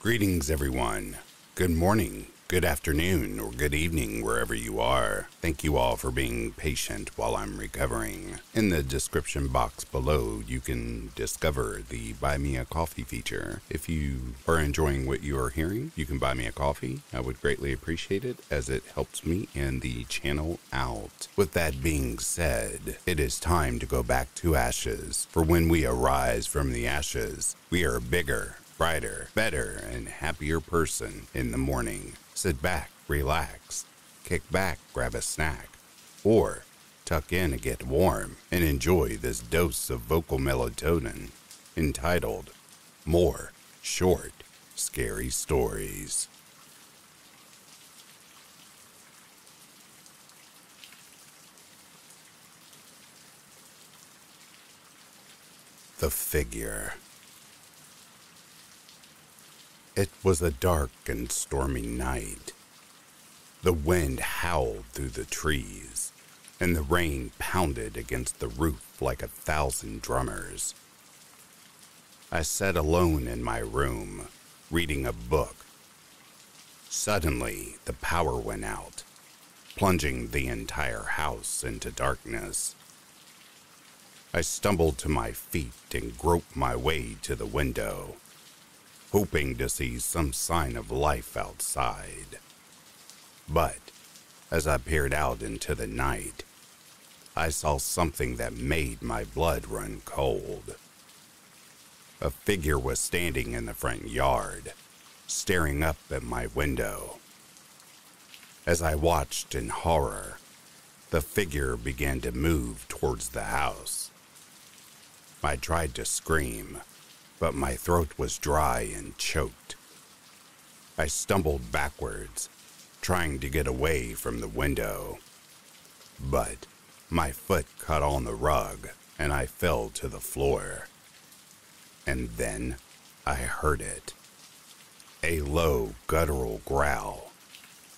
Greetings, everyone. Good morning, good afternoon, or good evening, wherever you are. Thank you all for being patient while I'm recovering. In the description box below, you can discover the Buy Me a Coffee feature. If you are enjoying what you are hearing, you can buy me a coffee. I would greatly appreciate it, as it helps me and the channel out. With that being said, it is time to go back to ashes. For when we arise from the ashes, we are bigger, brighter, better, and happier person in the morning. Sit back, relax, kick back, grab a snack, or tuck in and get warm and enjoy this dose of vocal melatonin entitled More Short, Scary Stories. The Figure. It was a dark and stormy night. The wind howled through the trees, and the rain pounded against the roof like 1,000 drummers. I sat alone in my room, reading a book. Suddenly, the power went out, plunging the entire house into darkness. I stumbled to my feet and groped my way to the window, hoping to see some sign of life outside. But as I peered out into the night, I saw something that made my blood run cold. A figure was standing in the front yard, staring up at my window. As I watched in horror, the figure began to move towards the house. I tried to scream, but my throat was dry and choked. I stumbled backwards, trying to get away from the window, but my foot caught on the rug and I fell to the floor. And then I heard it, a low, guttural growl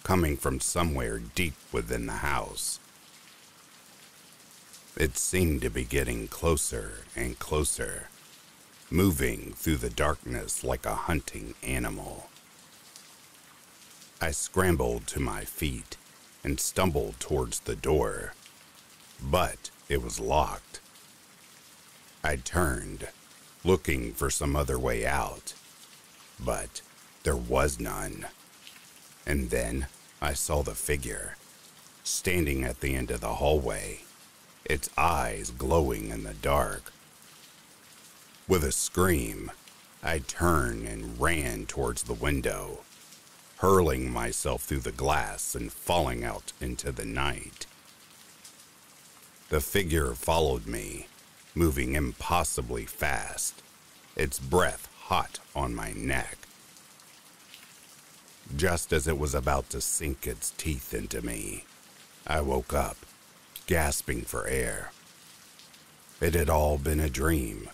coming from somewhere deep within the house. It seemed to be getting closer and closer, moving through the darkness like a hunting animal. I scrambled to my feet and stumbled towards the door, but it was locked. I turned, looking for some other way out, but there was none. And then I saw the figure, standing at the end of the hallway, its eyes glowing in the dark. With a scream, I turned and ran towards the window, hurling myself through the glass and falling out into the night. The figure followed me, moving impossibly fast, its breath hot on my neck. Just as it was about to sink its teeth into me, I woke up, gasping for air. It had all been a dream,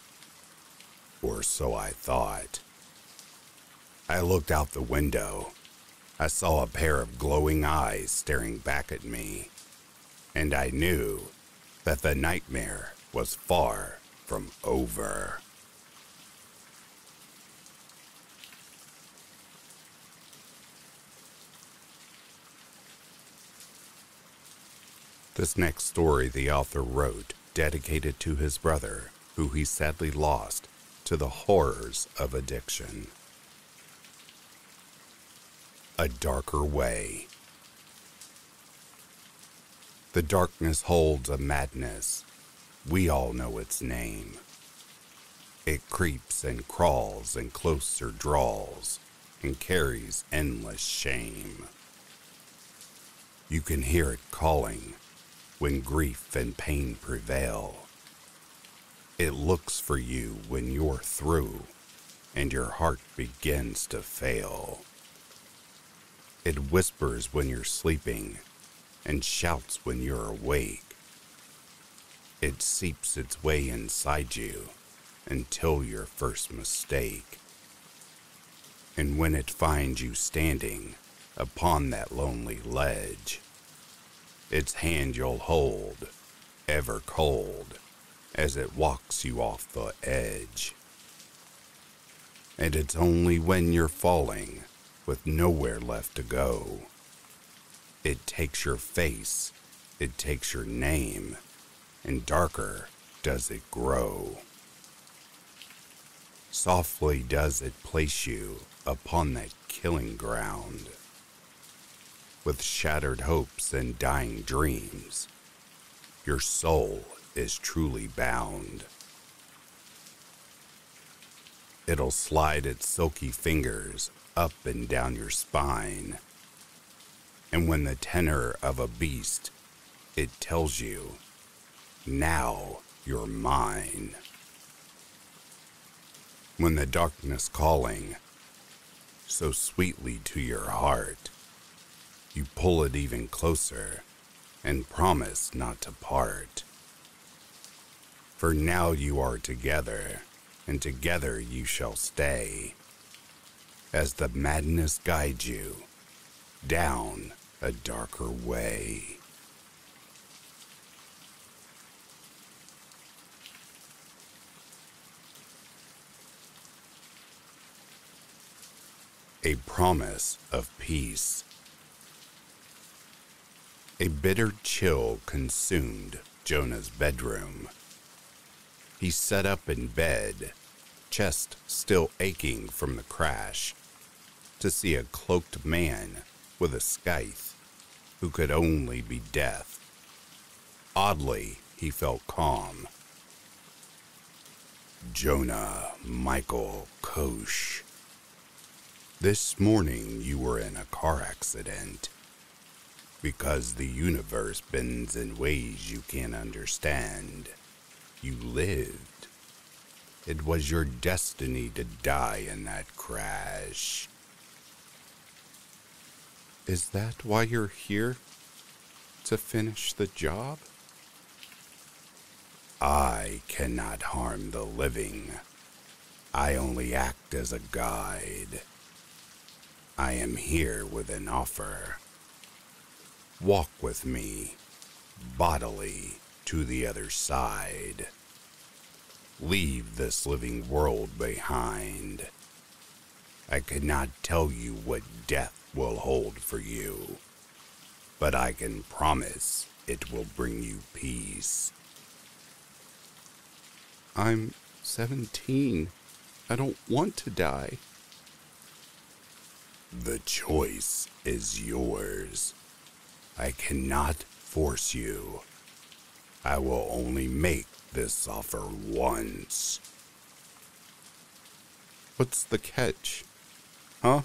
or so I thought. I looked out the window. I saw a pair of glowing eyes staring back at me, and I knew that the nightmare was far from over. This next story the author wrote, dedicated to his brother, who he sadly lost to the horrors of addiction. A Darker Way. The darkness holds a madness. We all know its name. It creeps and crawls and closer draws and carries endless shame. You can hear it calling when grief and pain prevail. It looks for you when you're through and your heart begins to fail. It whispers when you're sleeping and shouts when you're awake. It seeps its way inside you until your first mistake. And when it finds you standing upon that lonely ledge, its hand you'll hold, ever cold, as it walks you off the edge. And it's only when you're falling, with nowhere left to go. It takes your face, it takes your name, and darker does it grow. Softly does it place you upon that killing ground. With shattered hopes and dying dreams, your soul is truly bound. It'll slide its silky fingers up and down your spine. And when the tenor of a beast, it tells you, now you're mine. When the darkness calling so sweetly to your heart, you pull it even closer and promise not to part. For now you are together, and together you shall stay, as the madness guides you down a darker way. A promise of peace. A bitter chill consumed Jonah's bedroom. He sat up in bed, chest still aching from the crash, to see a cloaked man with a scythe who could only be death. Oddly, he felt calm. Jonah Michael Kosh. This morning you were in a car accident. Because the universe bends in ways you can't understand. You lived. It was your destiny to die in that crash. Is that why you're here? To finish the job? I cannot harm the living. I only act as a guide. I am here with an offer. Walk with me, bodily, to the other side. Leave this living world behind. I cannot tell you what death will hold for you, but I can promise it will bring you peace. I'm 17. I don't want to die. The choice is yours. I cannot force you. I will only make this offer once. What's the catch? Huh?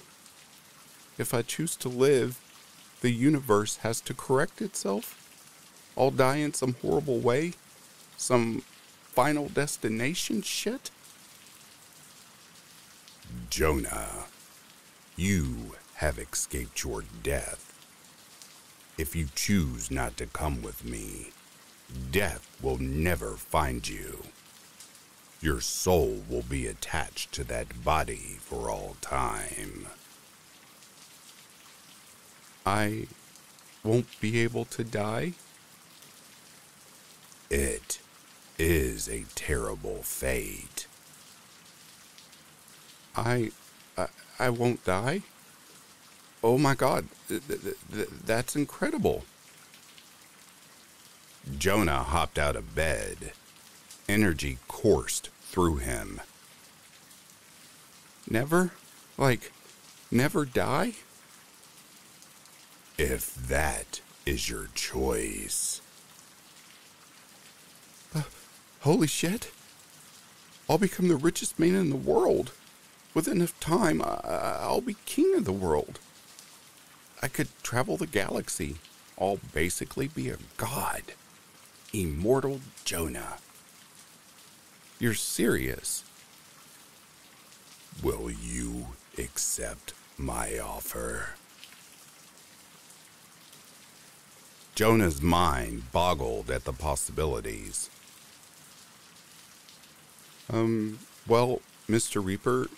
If I choose to live, the universe has to correct itself? I'll die in some horrible way? Some final destination shit? Jonah, you have escaped your death. If you choose not to come with me, death will never find you. Your soul will be attached to that body for all time. I won't be able to die? It is a terrible fate. I won't die? Oh my God, that's incredible. Jonah hopped out of bed. Energy coursed through him. Never? Like, never die? If that is your choice. Holy shit. I'll become the richest man in the world. With enough time, I'll be king of the world. I could travel the galaxy. I'll basically be a god. Immortal Jonah. You're serious? Will you accept my offer? Jonah's mind boggled at the possibilities. Well, Mr. Reaper,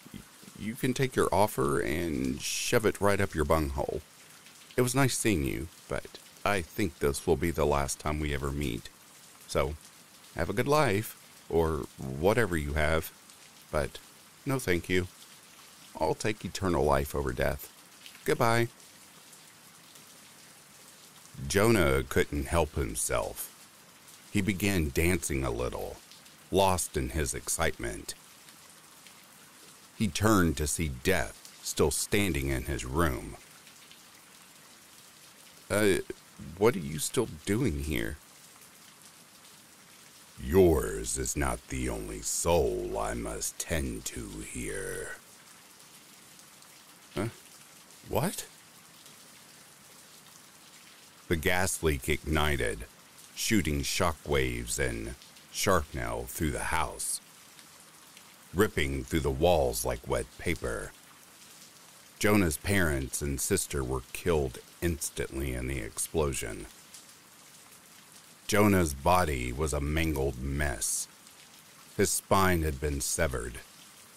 you can take your offer and shove it right up your bunghole. It was nice seeing you, but I think this will be the last time we ever meet. So, have a good life, or whatever you have, but no thank you. I'll take eternal life over death. Goodbye. Jonah couldn't help himself. He began dancing a little, lost in his excitement. He turned to see Death still standing in his room. What are you still doing here? Yours is not the only soul I must tend to here. Huh? What? The gas leak ignited, shooting shockwaves and shrapnel through the house, ripping through the walls like wet paper. Jonah's parents and sister were killed instantly in the explosion. Jonah's body was a mangled mess. His spine had been severed,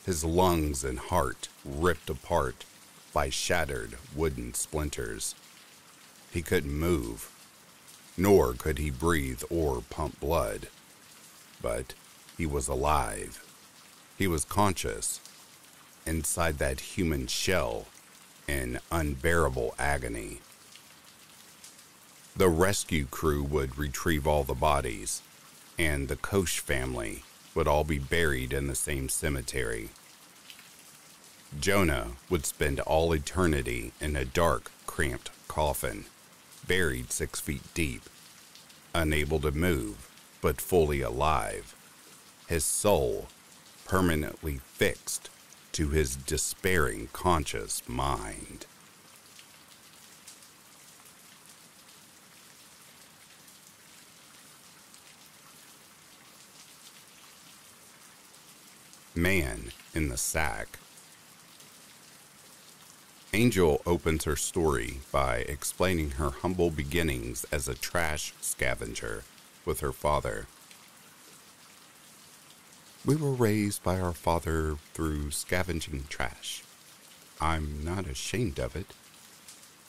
his lungs and heart ripped apart by shattered wooden splinters. He couldn't move, nor could he breathe or pump blood. But he was alive. He was conscious, inside that human shell, in unbearable agony. The rescue crew would retrieve all the bodies, and the Koch family would all be buried in the same cemetery. Jonah would spend all eternity in a dark, cramped coffin, buried 6 feet deep, unable to move, but fully alive, his soul permanently fixed to his despairing conscious mind. Man in the Sack. Angel opens her story by explaining her humble beginnings as a trash scavenger with her father. We were raised by our father through scavenging trash. I'm not ashamed of it.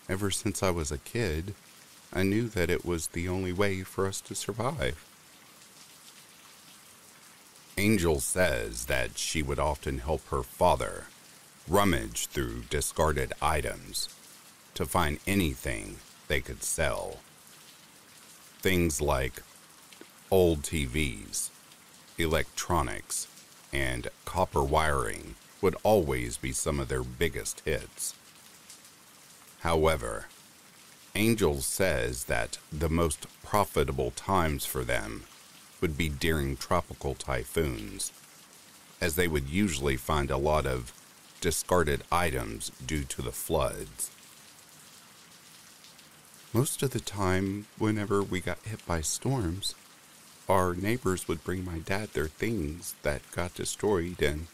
Ever since I was a kid, I knew that it was the only way for us to survive. Angel says that she would often help her father rummage through discarded items to find anything they could sell. Things like old TVs, electronics, and copper wiring would always be some of their biggest hits. However, Angel says that the most profitable times for them would be during tropical typhoons, as they would usually find a lot of discarded items due to the floods. Most of the time, whenever we got hit by storms, our neighbors would bring my dad their things that got destroyed and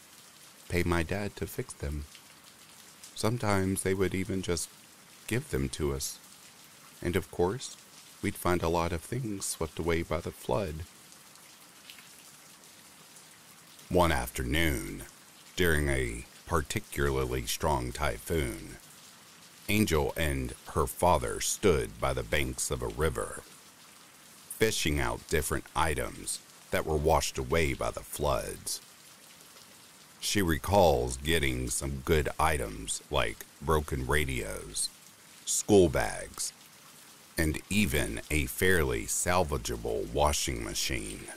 pay my dad to fix them. Sometimes they would even just give them to us. And of course, we'd find a lot of things swept away by the flood. One afternoon, during a particularly strong typhoon, Angel and her father stood by the banks of a river, fishing out different items that were washed away by the floods. She recalls getting some good items like broken radios, school bags, and even a fairly salvageable washing machine.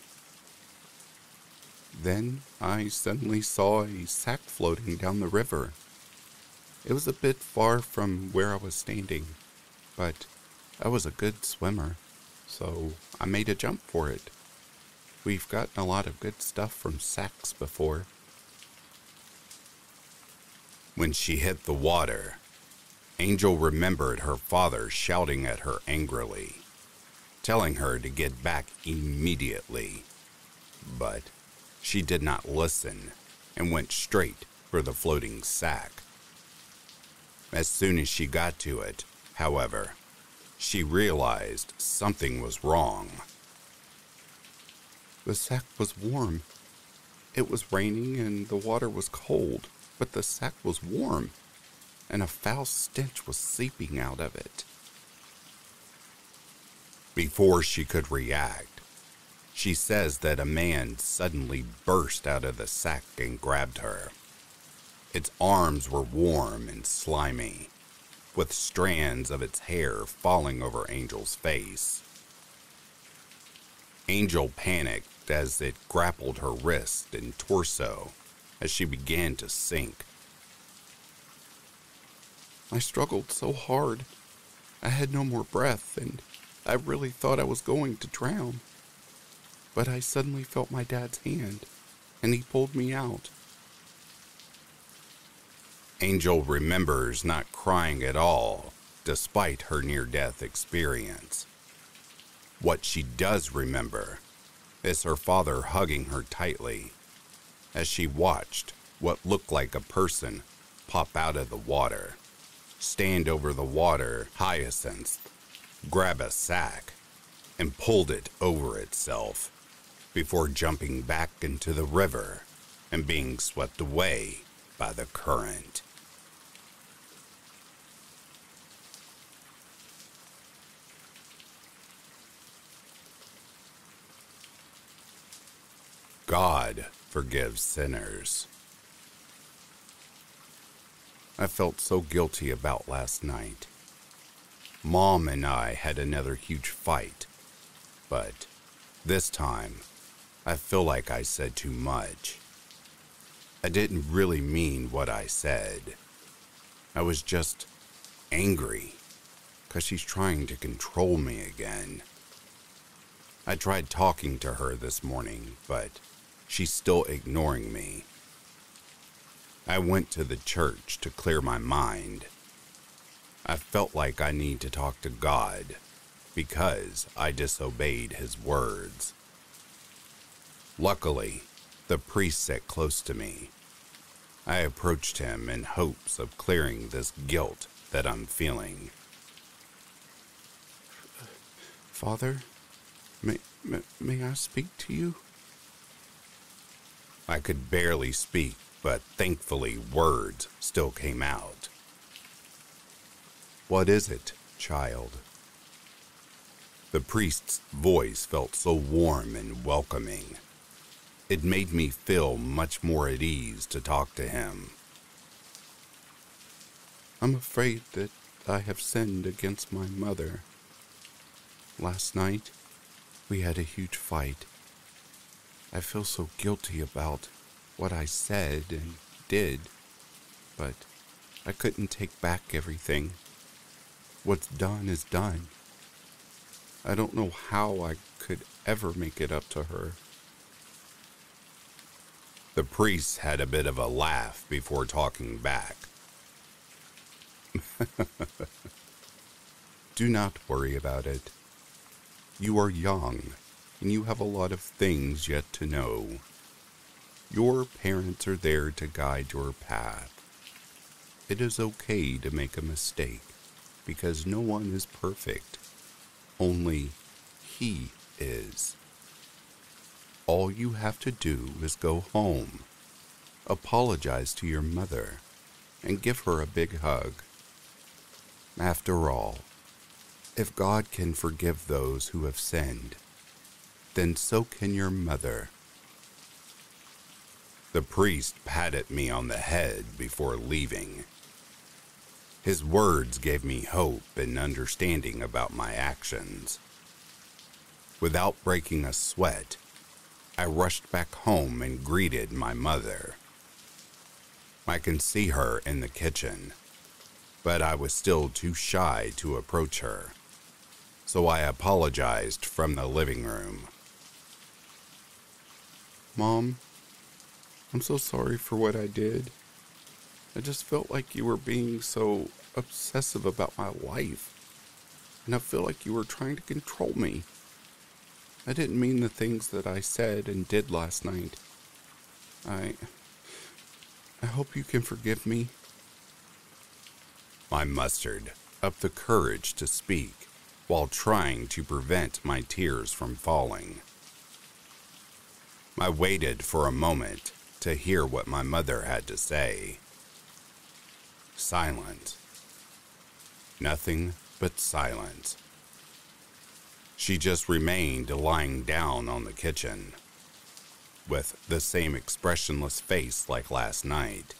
Then I suddenly saw a sack floating down the river. It was a bit far from where I was standing, but I was a good swimmer, so I made a jump for it. We've gotten a lot of good stuff from sacks before. When she hit the water, Angel remembered her father shouting at her angrily, telling her to get back immediately. But she did not listen and went straight for the floating sack. As soon as she got to it, however, she realized something was wrong. The sack was warm. It was raining and the water was cold, but the sack was warm, and a foul stench was seeping out of it. Before she could react, she says that a man suddenly burst out of the sack and grabbed her. Its arms were warm and slimy, with strands of its hair falling over Angel's face. Angel panicked as it grappled her wrist and torso as she began to sink. I struggled so hard. I had no more breath, and I really thought I was going to drown. But I suddenly felt my dad's hand, and he pulled me out. Angel remembers not crying at all, despite her near-death experience. What she does remember is her father hugging her tightly as she watched what looked like a person pop out of the water, stand over the water hyacinth, grab a sack, and pulled it over itself before jumping back into the river and being swept away by the current. God forgives sinners. I felt so guilty about last night. Mom and I had another huge fight, but this time I feel like I said too much. I didn't really mean what I said. I was just angry because she's trying to control me again. I tried talking to her this morning, but she's still ignoring me. I went to the church to clear my mind. I felt like I need to talk to God because I disobeyed his words. Luckily, the priest sat close to me. I approached him in hopes of clearing this guilt that I'm feeling. Father, may I speak to you? I could barely speak, but thankfully words still came out. What is it, child? The priest's voice felt so warm and welcoming. It made me feel much more at ease to talk to him. I'm afraid that I have sinned against my mother. Last night, we had a huge fight. I feel so guilty about what I said and did, but I couldn't take back everything. What's done is done. I don't know how I could ever make it up to her. The priest had a bit of a laugh before talking back. Do not worry about it. You are young, and you have a lot of things yet to know. Your parents are there to guide your path. It is okay to make a mistake, because no one is perfect. Only he is. All you have to do is go home, apologize to your mother, and give her a big hug. After all, if God can forgive those who have sinned, then so can your mother. The priest patted me on the head before leaving. His words gave me hope and understanding about my actions. Without breaking a sweat, I rushed back home and greeted my mother. I can see her in the kitchen, but I was still too shy to approach her, so I apologized from the living room. Mom, I'm so sorry for what I did. I just felt like you were being so obsessive about my life, and I feel like you were trying to control me. I didn't mean the things that I said and did last night. I hope you can forgive me. I mustered up the courage to speak while trying to prevent my tears from falling. I waited for a moment to hear what my mother had to say. Silent. Nothing but silence. She just remained lying down on the kitchen, with the same expressionless face like last night.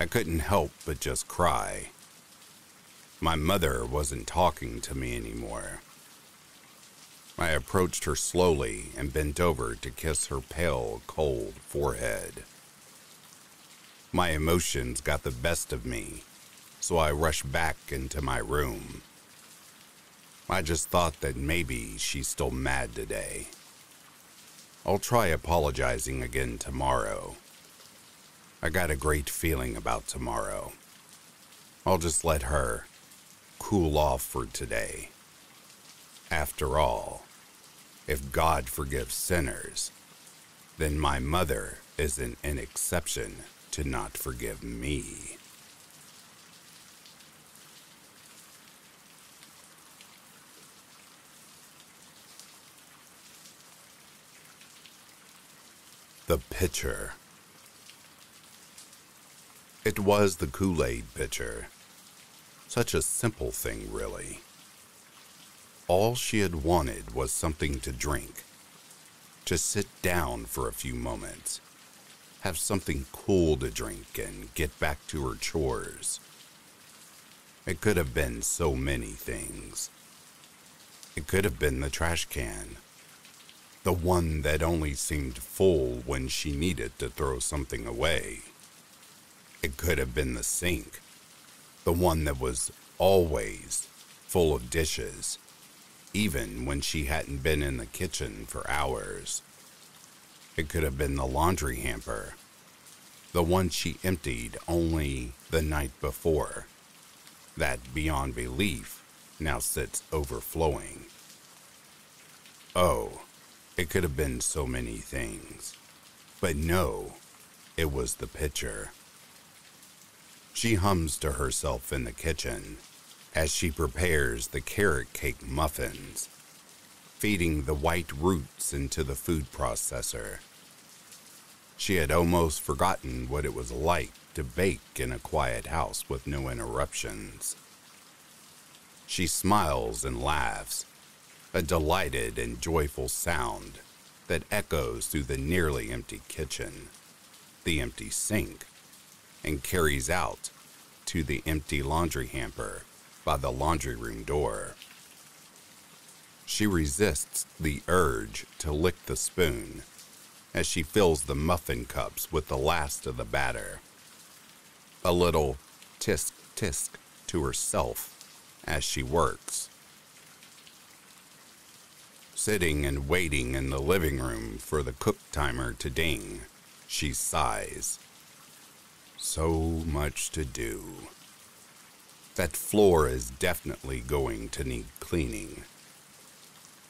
I couldn't help but just cry. My mother wasn't talking to me anymore. I approached her slowly and bent over to kiss her pale, cold forehead. My emotions got the best of me, so I rushed back into my room. I just thought that maybe she's still mad today. I'll try apologizing again tomorrow. I got a great feeling about tomorrow. I'll just let her cool off for today. After all, if God forgives sinners, then my mother isn't an exception to not forgive me. The pitcher. It was the Kool-Aid pitcher. Such a simple thing, really. All she had wanted was something to drink, to sit down for a few moments, have something cool to drink, and get back to her chores. It could have been so many things. It could have been the trash can, the one that only seemed full when she needed to throw something away. It could have been the sink, the one that was always full of dishes, even when she hadn't been in the kitchen for hours. It could have been the laundry hamper, the one she emptied only the night before, that beyond belief now sits overflowing. Oh, it could have been so many things, but no, it was the pitcher. She hums to herself in the kitchen as she prepares the carrot cake muffins, feeding the white roots into the food processor. She had almost forgotten what it was like to bake in a quiet house with no interruptions. She smiles and laughs, a delighted and joyful sound that echoes through the nearly empty kitchen, the empty sink, and carries out to the empty laundry hamper by the laundry room door. She resists the urge to lick the spoon as she fills the muffin cups with the last of the batter. A little tisk tisk to herself as she works. Sitting and waiting in the living room for the cook timer to ding, she sighs. So much to do. That floor is definitely going to need cleaning.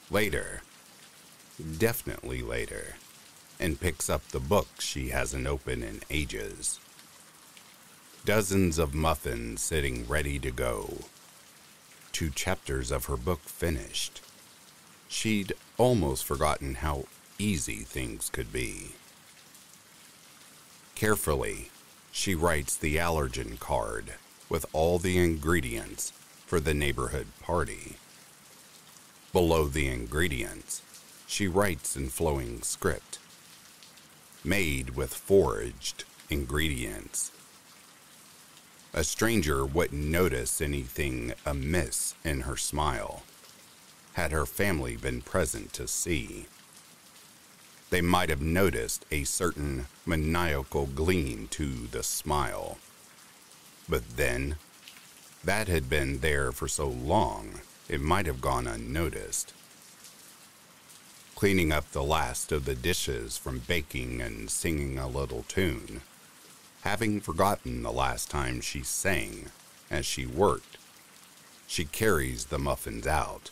Later, definitely later, and picks up the book she hasn't opened in ages. Dozens of muffins sitting ready to go. 2 chapters of her book finished. She'd almost forgotten how easy things could be. Carefully, she writes the allergen card with all the ingredients for the neighborhood party. Below the ingredients, she writes in flowing script, made with foraged ingredients. A stranger wouldn't notice anything amiss in her smile, had her family been present to see. They might have noticed a certain maniacal gleam to the smile. But then, that had been there for so long, it might have gone unnoticed. Cleaning up the last of the dishes from baking and singing a little tune, having forgotten the last time she sang as she worked, she carries the muffins out.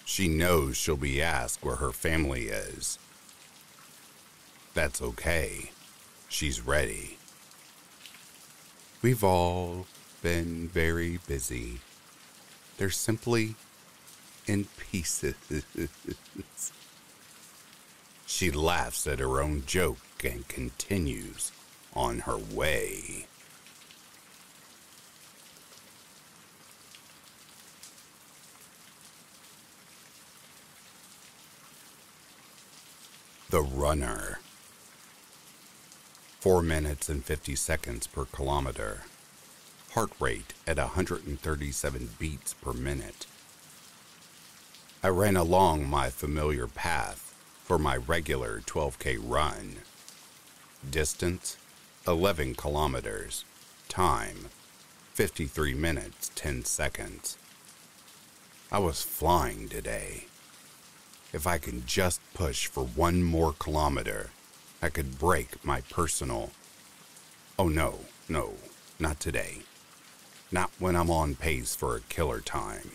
She knows she'll be asked where her family is. That's okay. She's ready. We've all been very busy. They're simply in pieces. She laughs at her own joke and continues on her way. The runner. 4 minutes and 50 seconds per kilometer. Heart rate at 137 beats per minute. I ran along my familiar path for my regular 12K run. Distance, 11 kilometers. Time, 53 minutes, 10 seconds. I was flying today. If I can just push for 1 more kilometer, I could break my personal... Oh no, not today. Not when I'm on pace for a killer time.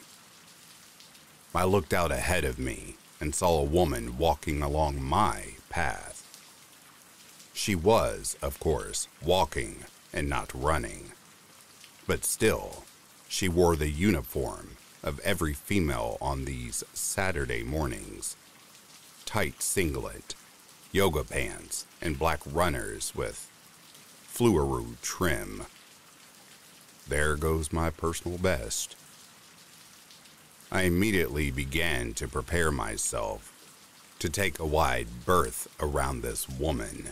I looked out ahead of me and saw a woman walking along my path. She was, of course, walking and not running. But still, she wore the uniform of every female on these Saturday mornings. Tight singlet, yoga pants, and black runners with fluoro trim. There goes my personal best. I immediately began to prepare myself to take a wide berth around this woman.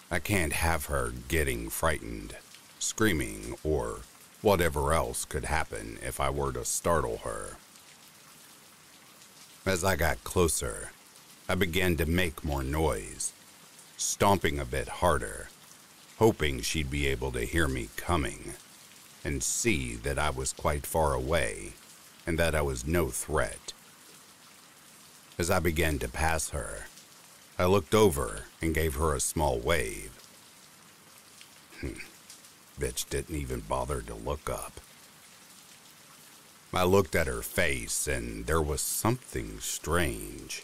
I can't have her getting frightened, screaming, or whatever else could happen if I were to startle her. As I got closer, I began to make more noise, stomping a bit harder, hoping she'd be able to hear me coming and see that I was quite far away and that I was no threat. As I began to pass her, I looked over and gave her a small wave. Bitch didn't even bother to look up. I looked at her face and there was something strange.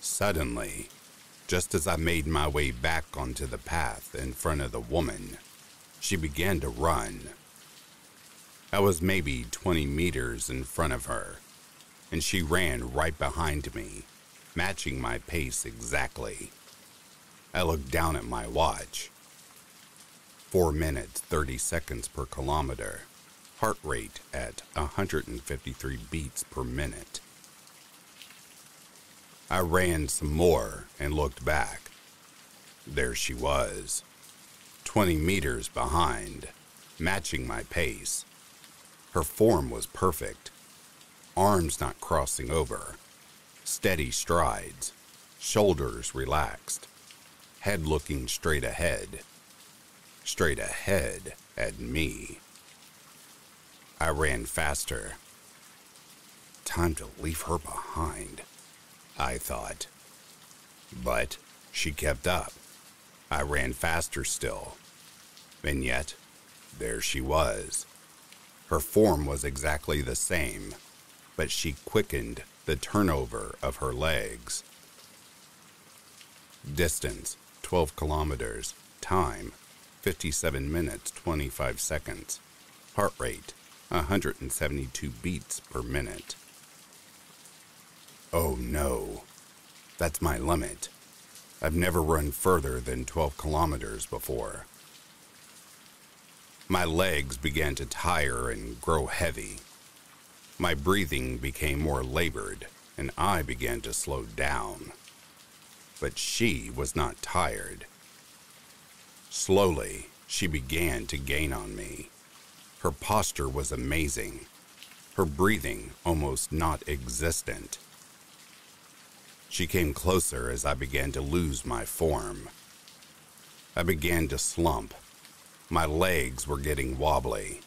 Suddenly, just as I made my way back onto the path in front of the woman, she began to run. I was maybe 20 meters in front of her, and she ran right behind me, matching my pace exactly. I looked down at my watch. 4 minutes, 30 seconds per kilometer. Heart rate at 153 beats per minute. I ran some more and looked back. There she was, 20 meters behind, matching my pace. Her form was perfect. Arms not crossing over, steady strides, shoulders relaxed, head looking straight ahead at me. I ran faster. Time to leave her behind, I thought. But she kept up. I ran faster still. And yet, there she was. Her form was exactly the same, but she quickened the turnover of her legs. Distance, 12 kilometers. Time, 57 minutes, 25 seconds. Heart rate, 172 beats per minute. Oh no, that's my limit. I've never run further than 12 kilometers before. My legs began to tire and grow heavy. My breathing became more labored, and I began to slow down. But she was not tired. Slowly, she began to gain on me. Her posture was amazing. Her breathing almost not existent. She came closer as I began to lose my form. I began to slump. My legs were getting wobbly.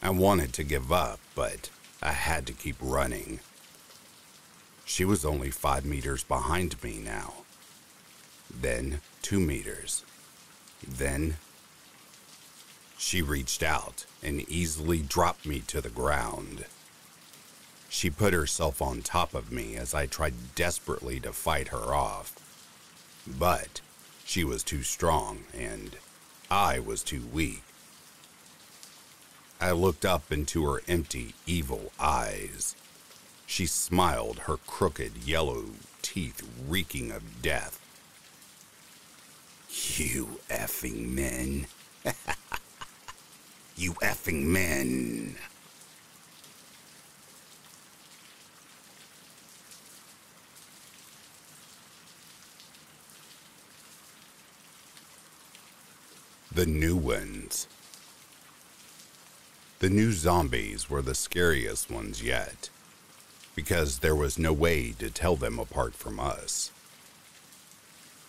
I wanted to give up, but I had to keep running. She was only 5 meters behind me now. Then 2 meters. Then she reached out and easily dropped me to the ground. She put herself on top of me as I tried desperately to fight her off. But she was too strong and I was too weak. I looked up into her empty, evil eyes. She smiled, her crooked, yellow teeth reeking of death. You effing men. You effing men. The new ones. The new zombies were the scariest ones yet, because there was no way to tell them apart from us.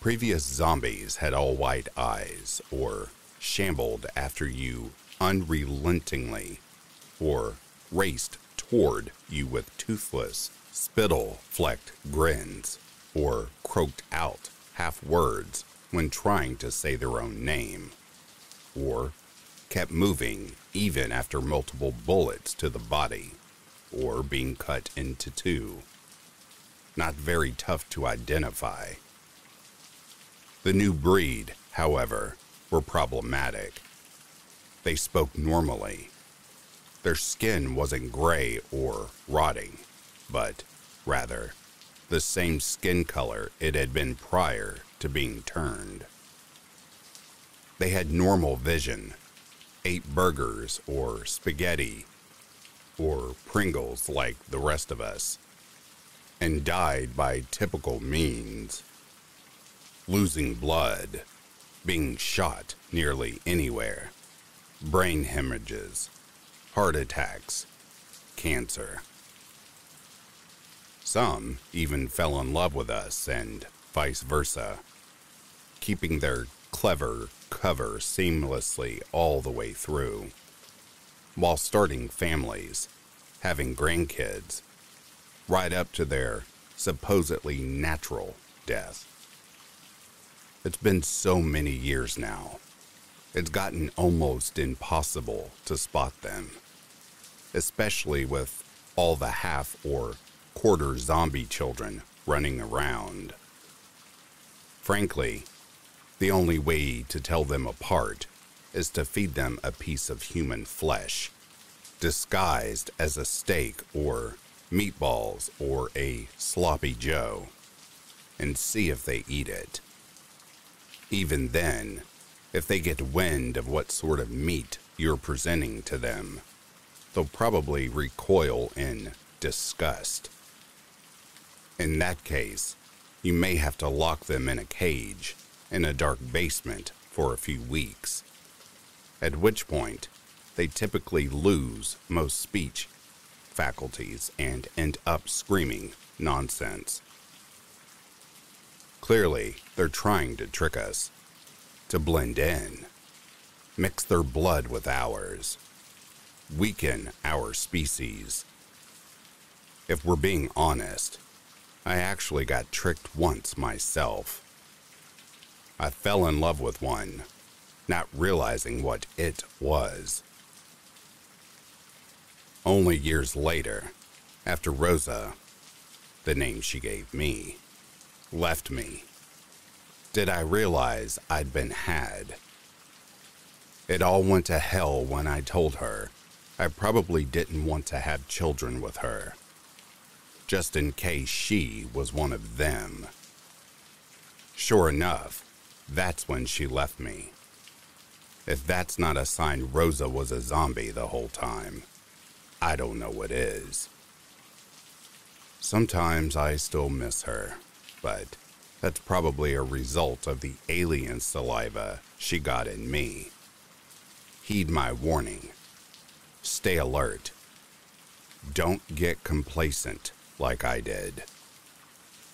Previous zombies had all white eyes, or shambled after you unrelentingly, or raced toward you with toothless, spittle-flecked grins, or croaked out half-words when trying to say their own name, or kept moving even after multiple bullets to the body, or being cut into two. Not very tough to identify. The new breed, however, were problematic. They spoke normally. Their skin wasn't gray or rotting, but rather the same skin color it had been prior to being turned. They had normal vision, ate burgers or spaghetti or Pringles like the rest of us, and died by typical means. Losing blood, being shot nearly anywhere, brain hemorrhages, heart attacks, cancer. Some even fell in love with us and vice versa, keeping their clever cover seamlessly all the way through, while starting families, having grandkids, right up to their supposedly natural death. It's been so many years now, it's gotten almost impossible to spot them, especially with all the half or quarter zombie children running around. Frankly, the only way to tell them apart is to feed them a piece of human flesh, disguised as a steak or meatballs or a sloppy Joe, and see if they eat it. Even then, if they get wind of what sort of meat you're presenting to them, they'll probably recoil in disgust. In that case, you may have to lock them in a cage in a dark basement for a few weeks, at which point they typically lose most speech faculties and end up screaming nonsense. Clearly, they're trying to trick us, to blend in, mix their blood with ours, weaken our species. If we're being honest, I actually got tricked once myself. I fell in love with one, not realizing what it was. Only years later, after Rosa, the name she gave me, left me, did I realize I'd been had. It all went to hell when I told her I probably didn't want to have children with her, just in case she was one of them. Sure enough, that's when she left me. If that's not a sign Rosa was a zombie the whole time, I don't know what is. Sometimes I still miss her, but that's probably a result of the alien saliva she got in me. Heed my warning. Stay alert. Don't get complacent like I did.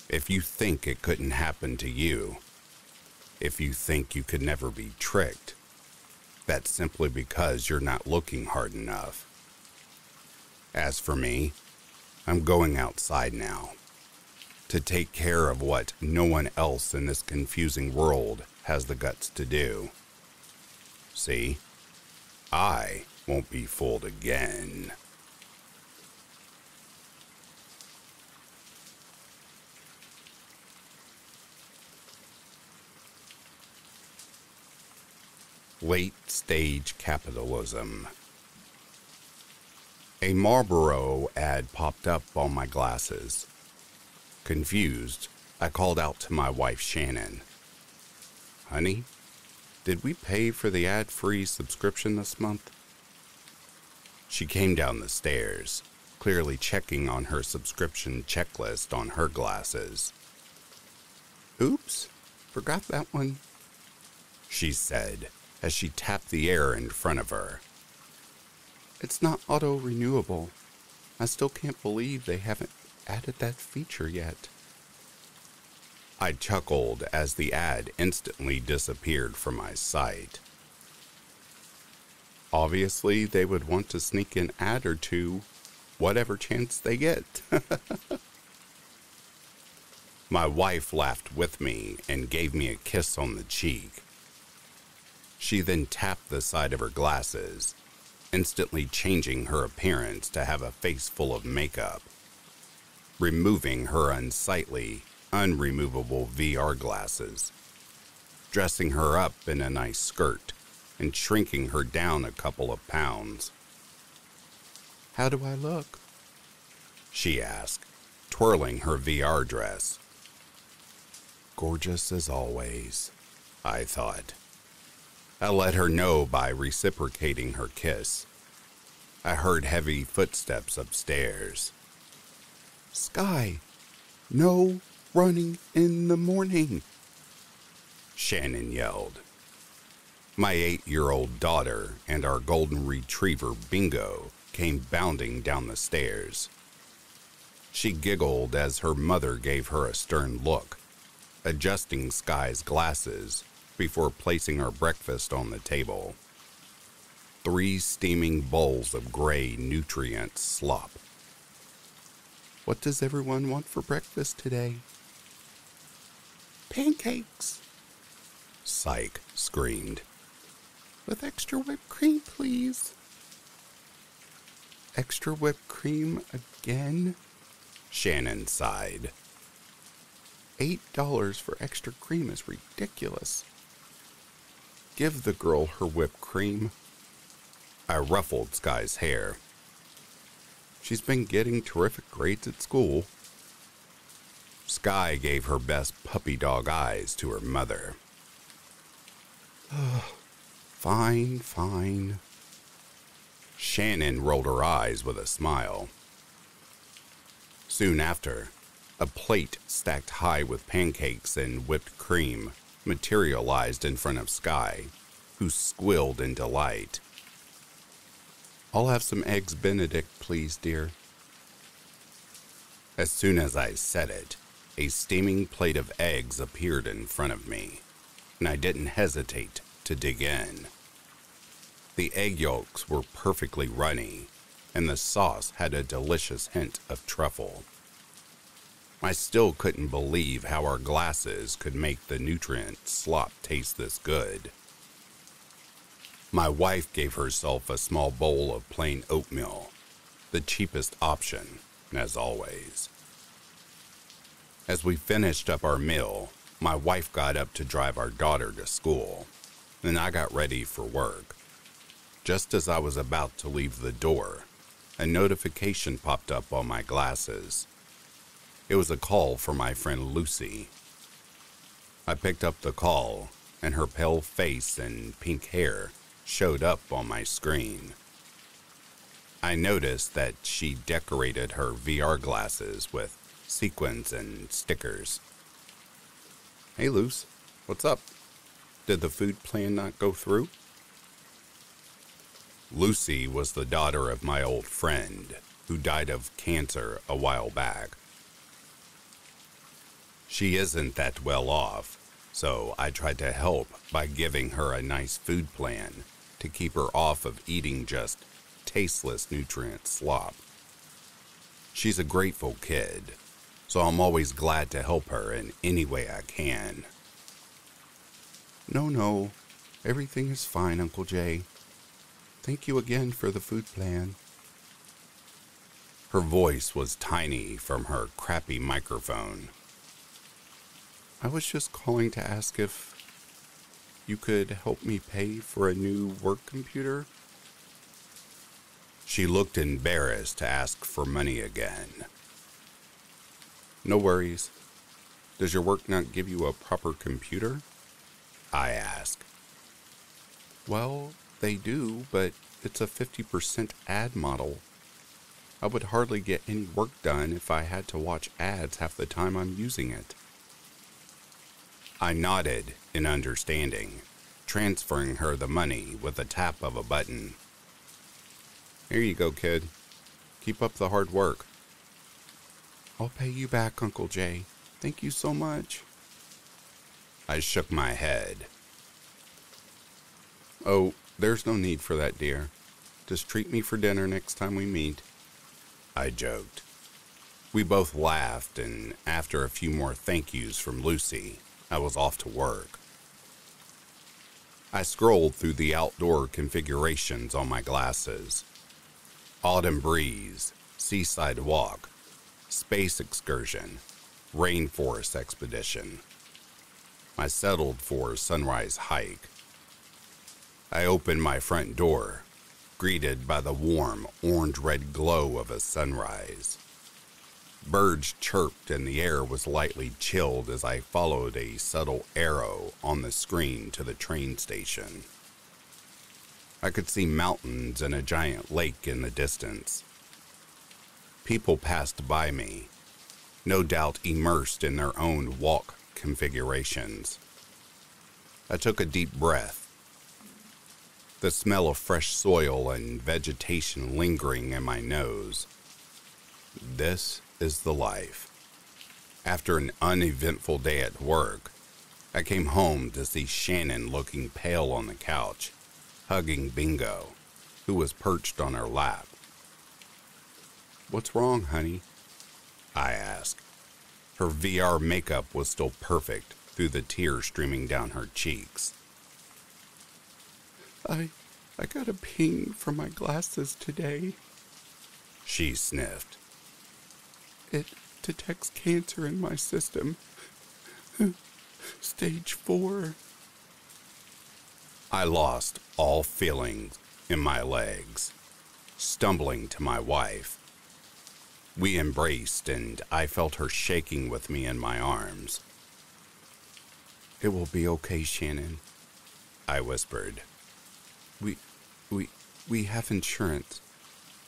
If you think it couldn't happen to you, if you think you could never be tricked, that's simply because you're not looking hard enough. As for me, I'm going outside now to take care of what no one else in this confusing world has the guts to do. See, I won't be fooled again. Late-stage capitalism. A Marlboro ad popped up on my glasses. Confused, I called out to my wife Shannon. Honey, did we pay for the ad-free subscription this month? She came down the stairs, clearly checking on her subscription checklist on her glasses. Oops, forgot that one, she said, as she tapped the air in front of her. It's not auto-renewable. I still can't believe they haven't added that feature yet. I chuckled as the ad instantly disappeared from my sight. Obviously, they would want to sneak an ad or two, whatever chance they get. My wife laughed with me and gave me a kiss on the cheek. She then tapped the side of her glasses, instantly changing her appearance to have a face full of makeup, removing her unsightly, unremovable VR glasses, dressing her up in a nice skirt, and shrinking her down a couple of pounds. How do I look? She asked, twirling her VR dress. Gorgeous as always, I thought. I let her know by reciprocating her kiss. I heard heavy footsteps upstairs. Sky, no running in the morning, Shannon yelled. My 8-year-old daughter and our golden retriever, Bingo, came bounding down the stairs. She giggled as her mother gave her a stern look, adjusting Sky's glasses before placing her breakfast on the table. 3 steaming bowls of gray nutrient slop. What does everyone want for breakfast today? Pancakes, Psyche screamed. With extra whipped cream, please. Extra whipped cream again? Shannon sighed. $8 for extra cream is ridiculous. Give the girl her whipped cream. I ruffled Sky's hair. She's been getting terrific grades at school. Sky gave her best puppy dog eyes to her mother. Fine. Shannon rolled her eyes with a smile. Soon after, a plate stacked high with pancakes and whipped cream materialized in front of Sky, who squealed in delight. I'll have some eggs Benedict, please, dear. As soon as I said it, a steaming plate of eggs appeared in front of me, and I didn't hesitate to dig in. The egg yolks were perfectly runny, and the sauce had a delicious hint of truffle. I still couldn't believe how our glasses could make the nutrient slop taste this good. My wife gave herself a small bowl of plain oatmeal, the cheapest option, as always. As we finished up our meal, my wife got up to drive our daughter to school, and I got ready for work. Just as I was about to leave the door, a notification popped up on my glasses. It was a call from my friend Lucy. I picked up the call, and her pale face and pink hair showed up on my screen. I noticed that she decorated her VR glasses with sequins and stickers. Hey, Luce, what's up? Did the food plan not go through? Lucy was the daughter of my old friend who died of cancer a while back. She isn't that well off, so I tried to help by giving her a nice food plan to keep her off of eating just tasteless nutrient slop. She's a grateful kid, so I'm always glad to help her in any way I can. No, everything is fine, Uncle Jay. Thank you again for the food plan. Her voice was tiny from her crappy microphone. I was just calling to ask if you could help me pay for a new work computer. She looked embarrassed to ask for money again. No worries. Does your work not give you a proper computer? I asked. Well, they do, but it's a 50% ad model. I would hardly get any work done if I had to watch ads half the time I'm using it. I nodded in understanding, transferring her the money with a tap of a button. Here you go, kid. Keep up the hard work. I'll pay you back, Uncle Jay. Thank you so much. I shook my head. Oh, there's no need for that, dear. Just treat me for dinner next time we meet, I joked. We both laughed, and after a few more thank yous from Lucy, I was off to work. I scrolled through the outdoor configurations on my glasses. Autumn breeze, seaside walk, space excursion, rainforest expedition. I settled for sunrise hike. I opened my front door, greeted by the warm orange-red glow of a sunrise. Birds chirped and the air was lightly chilled as I followed a subtle arrow on the screen to the train station. I could see mountains and a giant lake in the distance. People passed by me, no doubt immersed in their own walk configurations. I took a deep breath, the smell of fresh soil and vegetation lingering in my nose. This is the life. After an uneventful day at work, I came home to see Shannon looking pale on the couch, hugging Bingo, who was perched on her lap. What's wrong, honey? I asked. Her VR makeup was still perfect through the tears streaming down her cheeks. I got a ping from my glasses today. She sniffed. It detects cancer in my system. Stage 4. I lost all feelings in my legs, stumbling to my wife. We embraced, and I felt her shaking with me in my arms. It will be okay, Shannon, I whispered. We have insurance.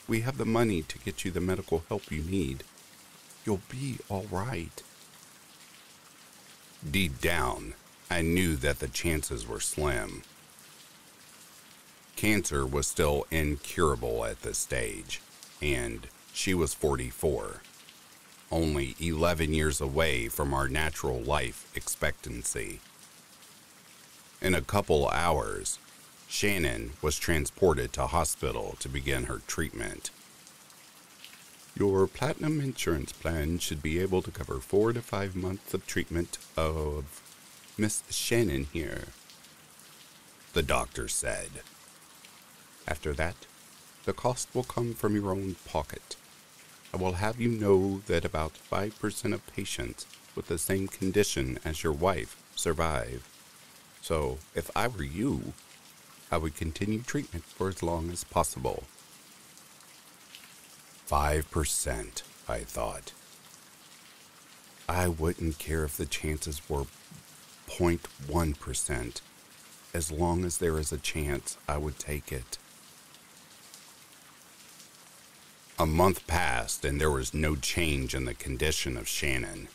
We have the money to get you the medical help you need. You'll be all right. Deep down, I knew that the chances were slim. Cancer was still incurable at this stage, and she was 44, only 11 years away from our natural life expectancy. In a couple hours, Shannon was transported to hospital to begin her treatment. Your platinum insurance plan should be able to cover 4 to 5 months of treatment of Miss Shannon here, the doctor said. After that, the cost will come from your own pocket. I will have you know that about 5% of patients with the same condition as your wife survive. So, if I were you, I would continue treatment for as long as possible. 5%, I thought. I wouldn't care if the chances were 0.1%. As long as there is a chance, I would take it. A month passed and there was no change in the condition of Shannon.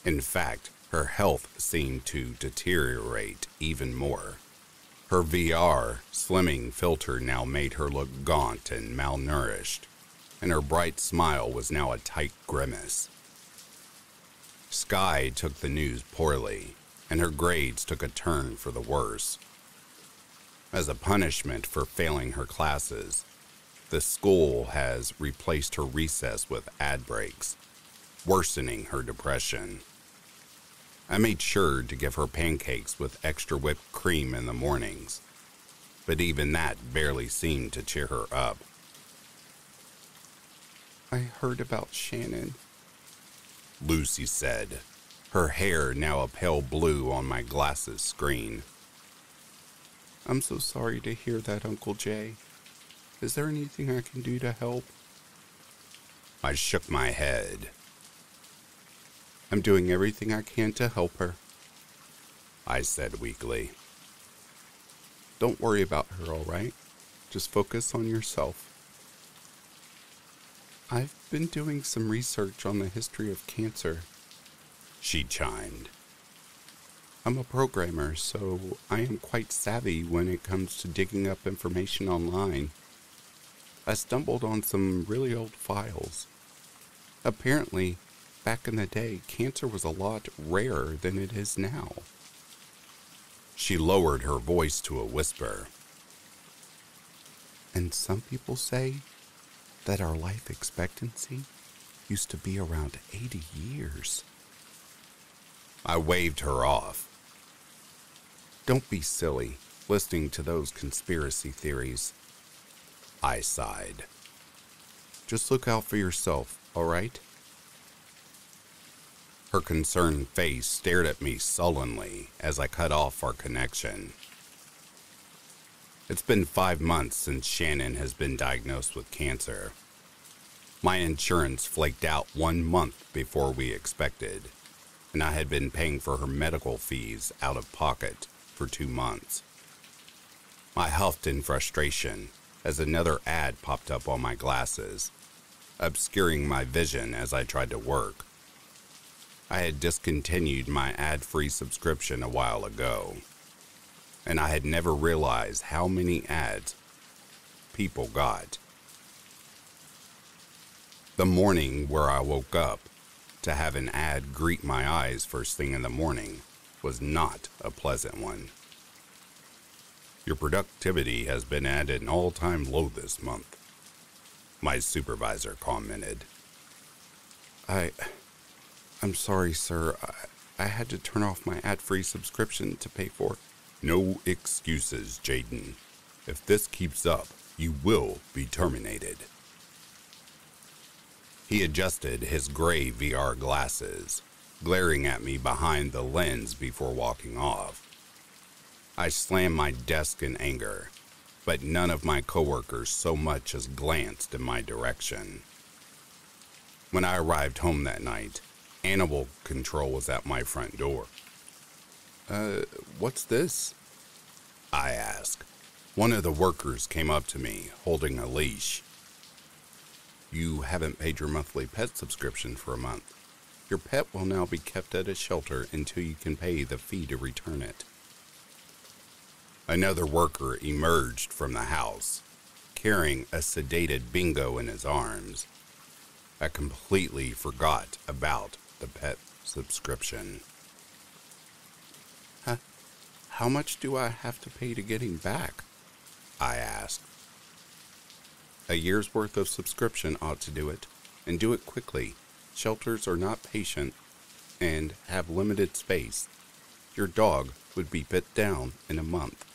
In fact, her health seemed to deteriorate even more. Her VR slimming filter now made her look gaunt and malnourished, and her bright smile was now a tight grimace. Sky took the news poorly, and her grades took a turn for the worse. As a punishment for failing her classes, the school has replaced her recess with ad breaks, worsening her depression. I made sure to give her pancakes with extra whipped cream in the mornings, but even that barely seemed to cheer her up. I heard about Shannon, Lucy said, her hair now a pale blue on my glasses screen. I'm so sorry to hear that, Uncle Jay. Is there anything I can do to help? I shook my head. I'm doing everything I can to help her, I said weakly. Don't worry about her, all right? Just focus on yourself. I've been doing some research on the history of cancer, she chimed. I'm a programmer, so I am quite savvy when it comes to digging up information online. I stumbled on some really old files. Apparently, back in the day, cancer was a lot rarer than it is now. She lowered her voice to a whisper. And some people say that our life expectancy used to be around 80 years. I waved her off. Don't be silly listening to those conspiracy theories. I sighed. Just look out for yourself, all right? Her concerned face stared at me sullenly as I cut off our connection. It's been 5 months since Shannon has been diagnosed with cancer. My insurance flaked out 1 month before we expected, and I had been paying for her medical fees out of pocket for 2 months. I huffed in frustration as another ad popped up on my glasses, obscuring my vision as I tried to work. I had discontinued my ad-free subscription a while ago, and I had never realized how many ads people got. The morning where I woke up to have an ad greet my eyes first thing in the morning was not a pleasant one. Your productivity has been at an all-time low this month, my supervisor commented. I'm sorry, sir. I had to turn off my ad-free subscription to pay for it. No excuses, Jaden. If this keeps up, you will be terminated. He adjusted his gray VR glasses, glaring at me behind the lens before walking off. I slammed my desk in anger, but none of my coworkers so much as glanced in my direction. When I arrived home that night, animal control was at my front door. What's this? I asked. One of the workers came up to me, holding a leash. You haven't paid your monthly pet subscription for a month. Your pet will now be kept at a shelter until you can pay the fee to return it. Another worker emerged from the house, carrying a sedated Bingo in his arms. I completely forgot about the pet subscription. How much do I have to pay to get him back? I asked. A year's worth of subscription ought to do it, and do it quickly. Shelters are not patient and have limited space. Your dog would be bit down in a month.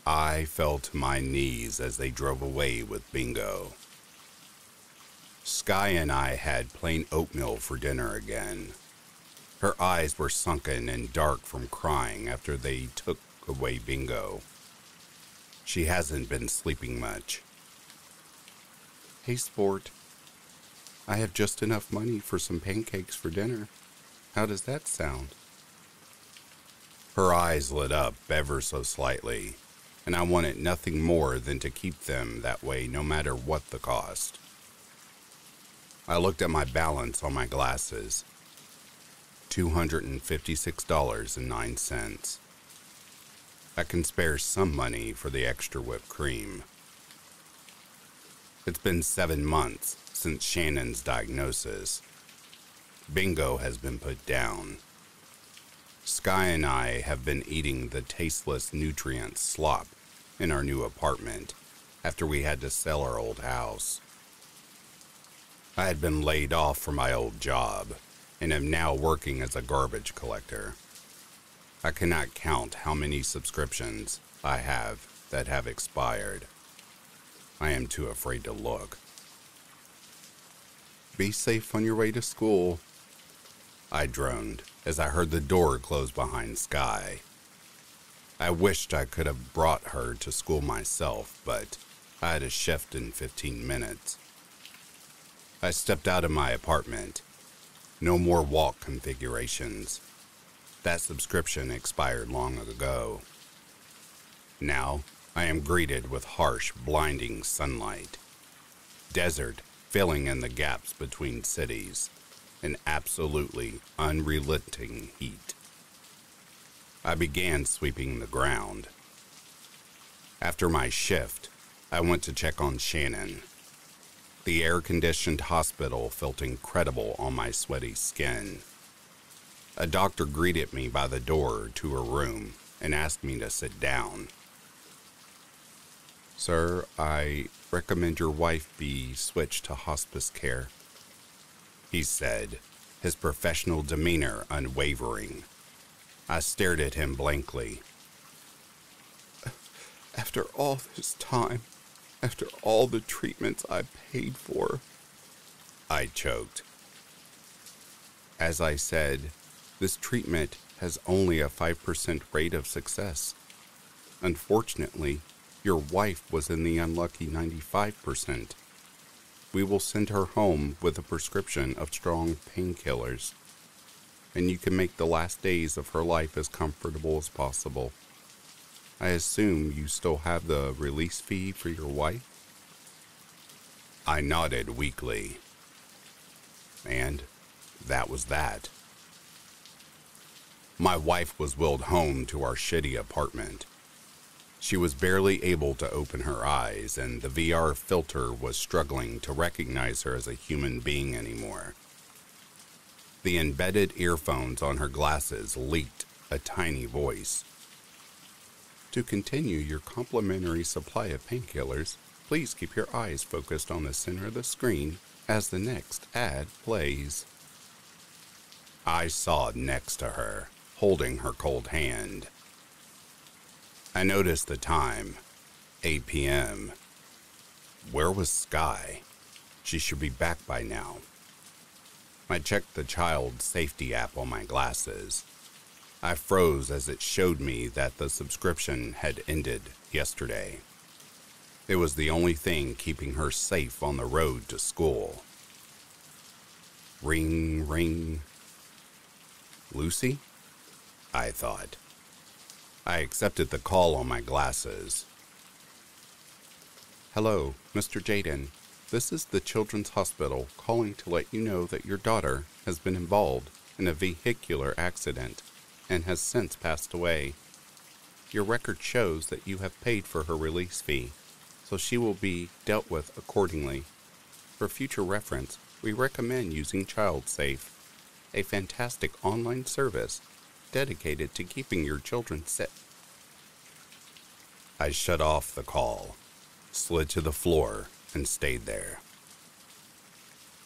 I fell to my knees as they drove away with Bingo. Sky and I had plain oatmeal for dinner again. Her eyes were sunken and dark from crying after they took away Bingo. She hasn't been sleeping much. Hey, sport. I have just enough money for some pancakes for dinner. How does that sound? Her eyes lit up ever so slightly, and I wanted nothing more than to keep them that way no matter what the cost. I looked at my balance on my glasses. $256.09. I can spare some money for the extra whipped cream. It's been 7 months since Shannon's diagnosis. Bingo has been put down. Sky and I have been eating the tasteless nutrient slop in our new apartment after we had to sell our old house. I had been laid off from my old job and am now working as a garbage collector. I cannot count how many subscriptions I have that have expired. I am too afraid to look. Be safe on your way to school, I droned as I heard the door close behind Sky. I wished I could have brought her to school myself, but I had a shift in 15 minutes. I stepped out of my apartment. No more walk configurations. That subscription expired long ago. Now, I am greeted with harsh, blinding sunlight. Desert filling in the gaps between cities. An absolutely unrelenting heat. I began sweeping the ground. After my shift, I went to check on Shannon. The air-conditioned hospital felt incredible on my sweaty skin. A doctor greeted me by the door to her room and asked me to sit down. Sir, I recommend your wife be switched to hospice care, he said, his professional demeanor unwavering. I stared at him blankly. After all this time, after all the treatments I paid for, I choked. As I said, this treatment has only a 5% rate of success. Unfortunately, your wife was in the unlucky 95%. We will send her home with a prescription of strong painkillers, and you can make the last days of her life as comfortable as possible. I assume you still have the release fee for your wife? I nodded weakly. And that was that. My wife was wheeled home to our shitty apartment. She was barely able to open her eyes, and the VR filter was struggling to recognize her as a human being anymore. The embedded earphones on her glasses leaked a tiny voice. To continue your complimentary supply of painkillers, please keep your eyes focused on the center of the screen as the next ad plays. I sawed next to her, holding her cold hand. I noticed the time, 8 p.m. Where was Sky? She should be back by now. I checked the child safety app on my glasses. I froze as it showed me that the subscription had ended yesterday. It was the only thing keeping her safe on the road to school. Ring, ring. Lucy? I thought. I accepted the call on my glasses. Hello, Mr. Jaden. This is the Children's Hospital calling to let you know that your daughter has been involved in a vehicular accident and has since passed away. Your record shows that you have paid for her release fee, so she will be dealt with accordingly. For future reference, we recommend using ChildSafe, a fantastic online service dedicated to keeping your children safe. I shut off the call, slid to the floor, and stayed there.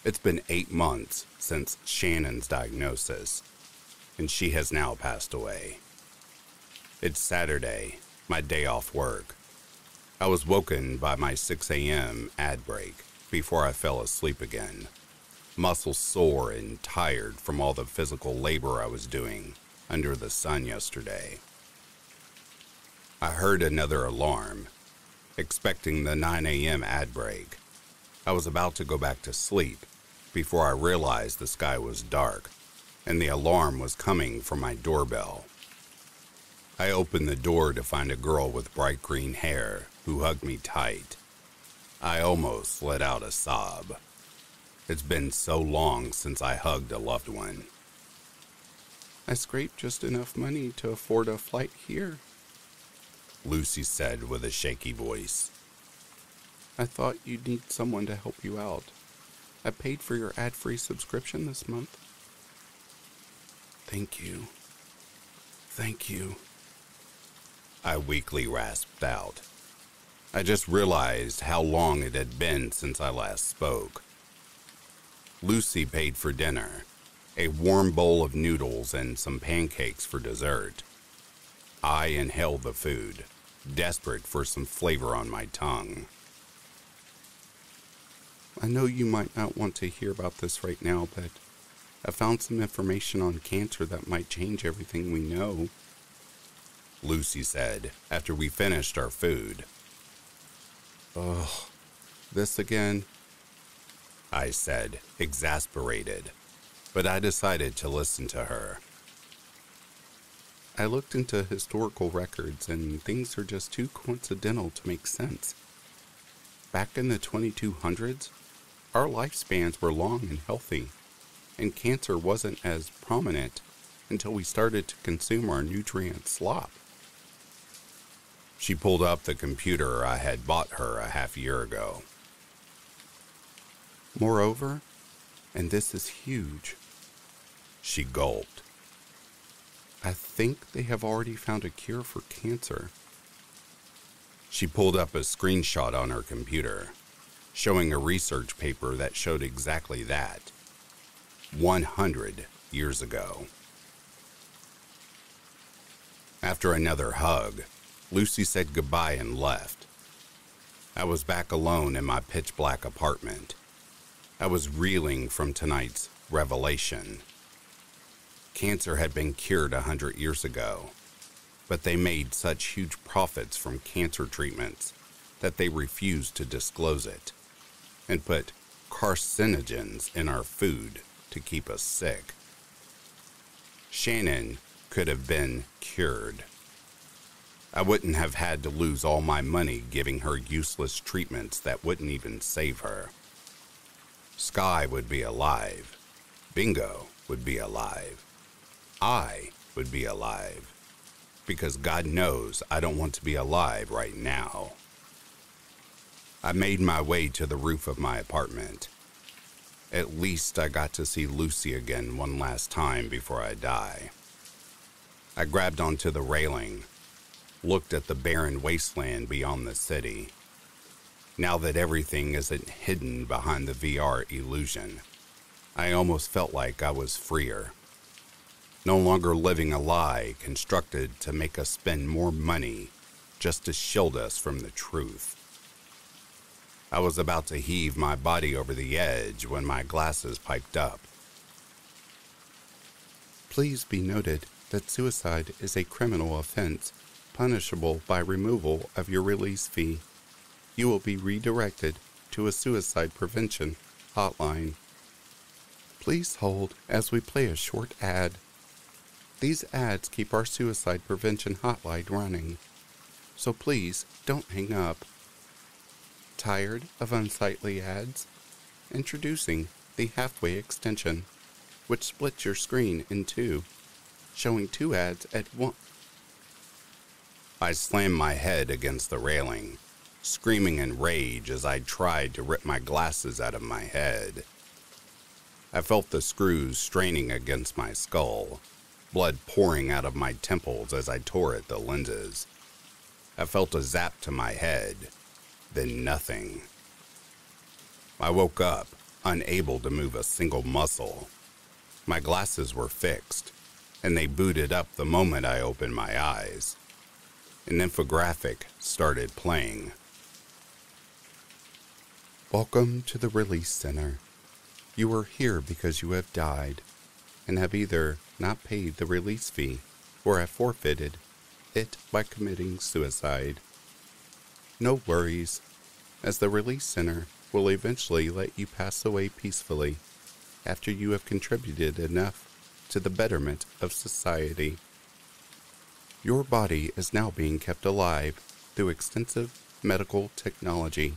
It's been 8 months since Shannon's diagnosis, and she has now passed away. It's Saturday, my day off work. I was woken by my 6 a.m. ad break before I fell asleep again, muscles sore and tired from all the physical labor I was doing under the sun yesterday. I heard another alarm, expecting the 9 a.m. ad break. I was about to go back to sleep before I realized the sky was dark and the alarm was coming from my doorbell. I opened the door to find a girl with bright green hair who hugged me tight. I almost let out a sob. It's been so long since I hugged a loved one. I scraped just enough money to afford a flight here, Lucy said with a shaky voice. I thought you'd need someone to help you out. I paid for your ad-free subscription this month. Thank you. Thank you. I weakly rasped out. I just realized how long it had been since I last spoke. Lucy paid for dinner, a warm bowl of noodles and some pancakes for dessert. I inhaled the food, desperate for some flavor on my tongue. I know you might not want to hear about this right now, but I found some information on cancer that might change everything we know, Lucy said after we finished our food. Ugh, this again? I said, exasperated, but I decided to listen to her. I looked into historical records and things are just too coincidental to make sense. Back in the 2200s, our lifespans were long and healthy, and cancer wasn't as prominent until we started to consume our nutrient slop. She pulled up the computer I had bought her a half year ago. Moreover, and this is huge, She gulped. I think they have already found a cure for cancer. She pulled up a screenshot on her computer, showing a research paper that showed exactly that, 100 years ago. After another hug, Lucy said goodbye and left. I was back alone in my pitch-black apartment. I was reeling from tonight's revelation. Cancer had been cured 100 years ago, but they made such huge profits from cancer treatments that they refused to disclose it and put carcinogens in our food to keep us sick. Shannon could have been cured. I wouldn't have had to lose all my money giving her useless treatments that wouldn't even save her. Sky would be alive. Bingo would be alive. I would be alive. Because God knows I don't want to be alive right now. I made my way to the roof of my apartment. At least I got to see Lucy again one last time before I die. I grabbed onto the railing, looked at the barren wasteland beyond the city. Now that everything isn't hidden behind the VR illusion, I almost felt like I was freer. No longer living a lie constructed to make us spend more money just to shield us from the truth. I was about to heave my body over the edge when my glasses piped up. Please be noted that suicide is a criminal offense, punishable by removal of your release fee. You will be redirected to a suicide prevention hotline. Please hold as we play a short ad. These ads keep our suicide prevention hotline running, so please don't hang up. Tired of unsightly ads? Introducing the halfway extension, which splits your screen in two, showing two ads at once. I slammed my head against the railing, screaming in rage as I tried to rip my glasses out of my head. I felt the screws straining against my skull, blood pouring out of my temples as I tore at the lenses. I felt a zap to my head, then nothing. I woke up, unable to move a single muscle. My glasses were fixed, and they booted up the moment I opened my eyes. An infographic started playing. Welcome to the Release Center. You are here because you have died and have either not paid the release fee or have forfeited it by committing suicide. No worries, as the Release Center will eventually let you pass away peacefully after you have contributed enough to the betterment of society. Your body is now being kept alive through extensive medical technology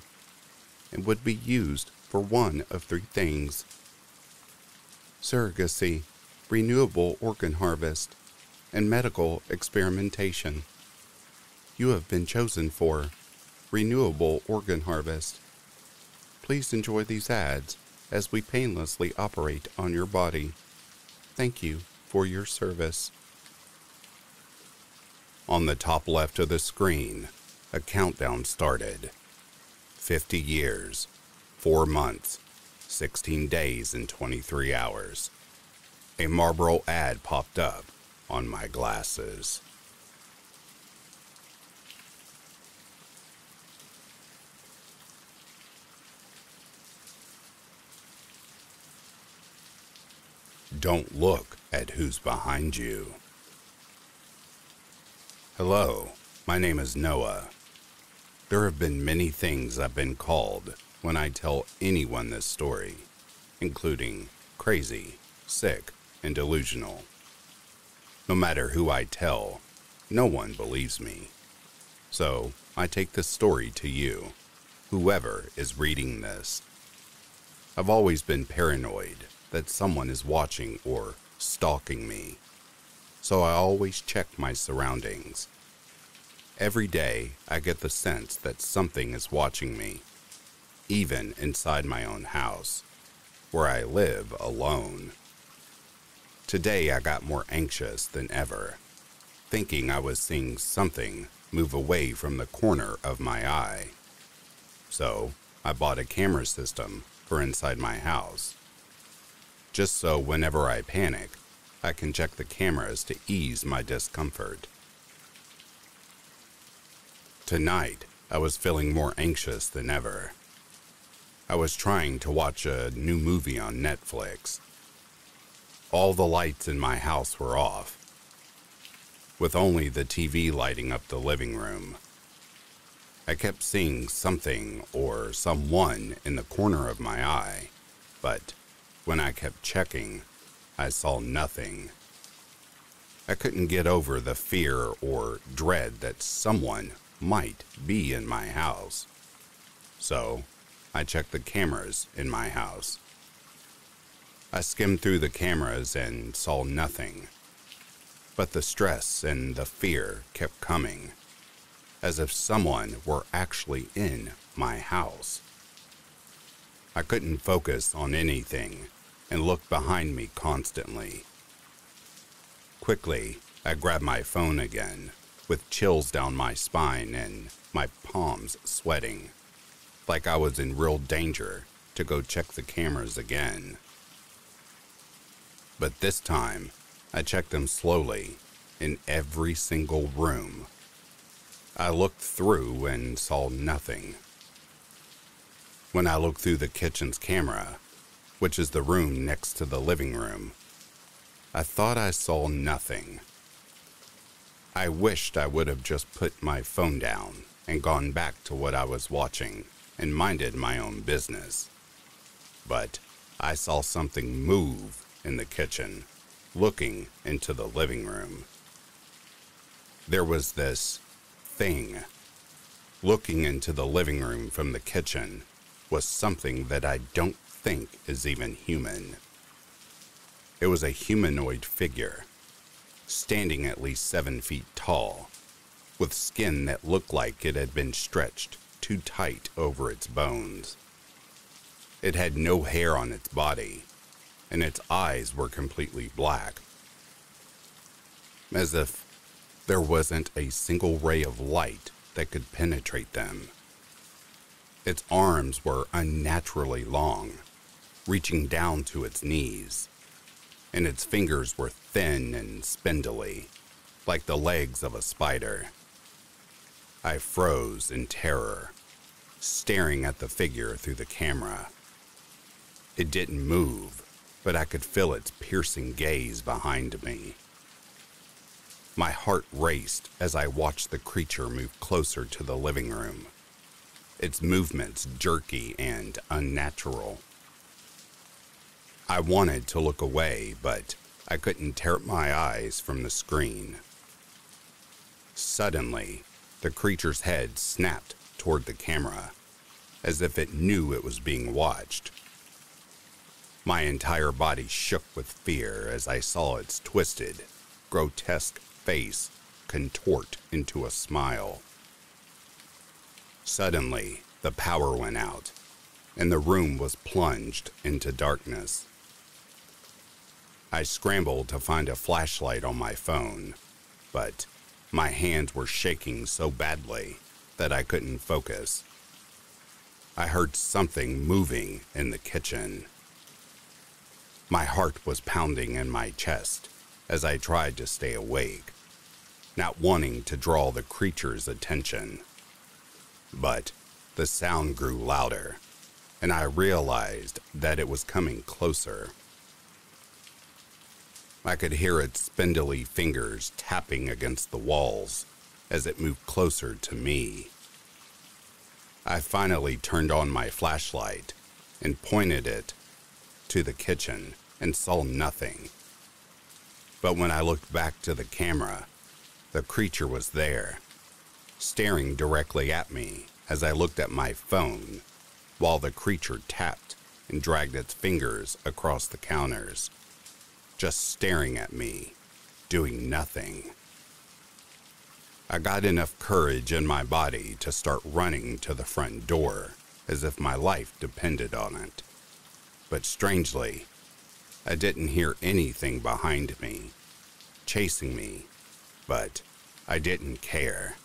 and would be used for one of three things: surrogacy, renewable organ harvest, and medical experimentation. You have been chosen for renewable organ harvest. Please enjoy these ads as we painlessly operate on your body. Thank you for your service. On the top left of the screen, a countdown started. 50 years, 4 months, 16 days and 23 hours. A Marlboro ad popped up on my glasses. Don't look at who's behind you. Hello, my name is Noah. There have been many things I've been called when I tell anyone this story, including crazy, sick, and delusional. No matter who I tell, no one believes me. So I take this story to you, whoever is reading this. I've always been paranoid that someone is watching or stalking me, so I always check my surroundings. Every day, I get the sense that something is watching me, even inside my own house, where I live alone. Today, I got more anxious than ever, thinking I was seeing something move away from the corner of my eye. So, I bought a camera system for inside my house, just so whenever I panic, I can check the cameras to ease my discomfort. Tonight, I was feeling more anxious than ever. I was trying to watch a new movie on Netflix. All the lights in my house were off, with only the TV lighting up the living room. I kept seeing something or someone in the corner of my eye, but when I kept checking, I saw nothing. I couldn't get over the fear or dread that someone might be in my house. So, I checked the cameras in my house. I skimmed through the cameras and saw nothing. But the stress and the fear kept coming, as if someone were actually in my house. I couldn't focus on anything and looked behind me constantly. Quickly, I grabbed my phone again, with chills down my spine and my palms sweating, like I was in real danger to go check the cameras again. But this time, I checked them slowly in every single room. I looked through and saw nothing. When I looked through the kitchen's camera, which is the room next to the living room, I thought I saw nothing. I wished I would have just put my phone down and gone back to what I was watching and minded my own business. But I saw something move in the kitchen, looking into the living room. There was this thing looking into the living room from the kitchen was something that I don't think is even human. It was a humanoid figure, standing at least 7 feet tall, with skin that looked like it had been stretched too tight over its bones. It had no hair on its body, and its eyes were completely black, as if there wasn't a single ray of light that could penetrate them. Its arms were unnaturally long, reaching down to its knees, and its fingers were thin and spindly, like the legs of a spider. I froze in terror, staring at the figure through the camera. It didn't move, but I could feel its piercing gaze behind me. My heart raced as I watched the creature move closer to the living room, its movements jerky and unnatural. I wanted to look away, but I couldn't tear my eyes from the screen. Suddenly, the creature's head snapped toward the camera, as if it knew it was being watched. My entire body shook with fear as I saw its twisted, grotesque face contort into a smile. Suddenly, the power went out, and the room was plunged into darkness. I scrambled to find a flashlight on my phone, but my hands were shaking so badly that I couldn't focus. I heard something moving in the kitchen. My heart was pounding in my chest as I tried to stay awake, not wanting to draw the creature's attention. But the sound grew louder, and I realized that it was coming closer. I could hear its spindly fingers tapping against the walls as it moved closer to me. I finally turned on my flashlight and pointed it to the kitchen and saw nothing. But when I looked back to the camera, the creature was there, staring directly at me as I looked at my phone, while the creature tapped and dragged its fingers across the counters, just staring at me doing nothing. I got enough courage in my body to start running to the front door, as if my life depended on it. But strangely, I didn't hear anything behind me, chasing me, but I didn't care.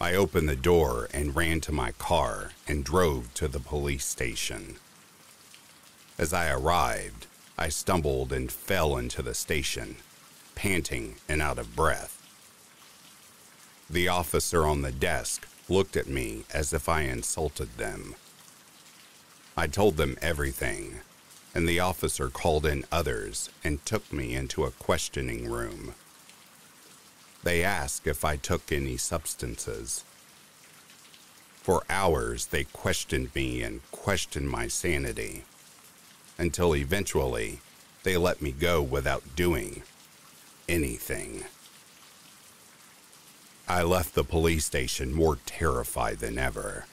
I opened the door and ran to my car and drove to the police station. As I arrived, I stumbled and fell into the station, panting and out of breath. The officer on the desk looked at me as if I insulted them. I told them everything, and the officer called in others and took me into a questioning room. They asked if I took any substances. For hours, they questioned me and questioned my sanity, until eventually they let me go without doing anything. I left the police station more terrified than ever.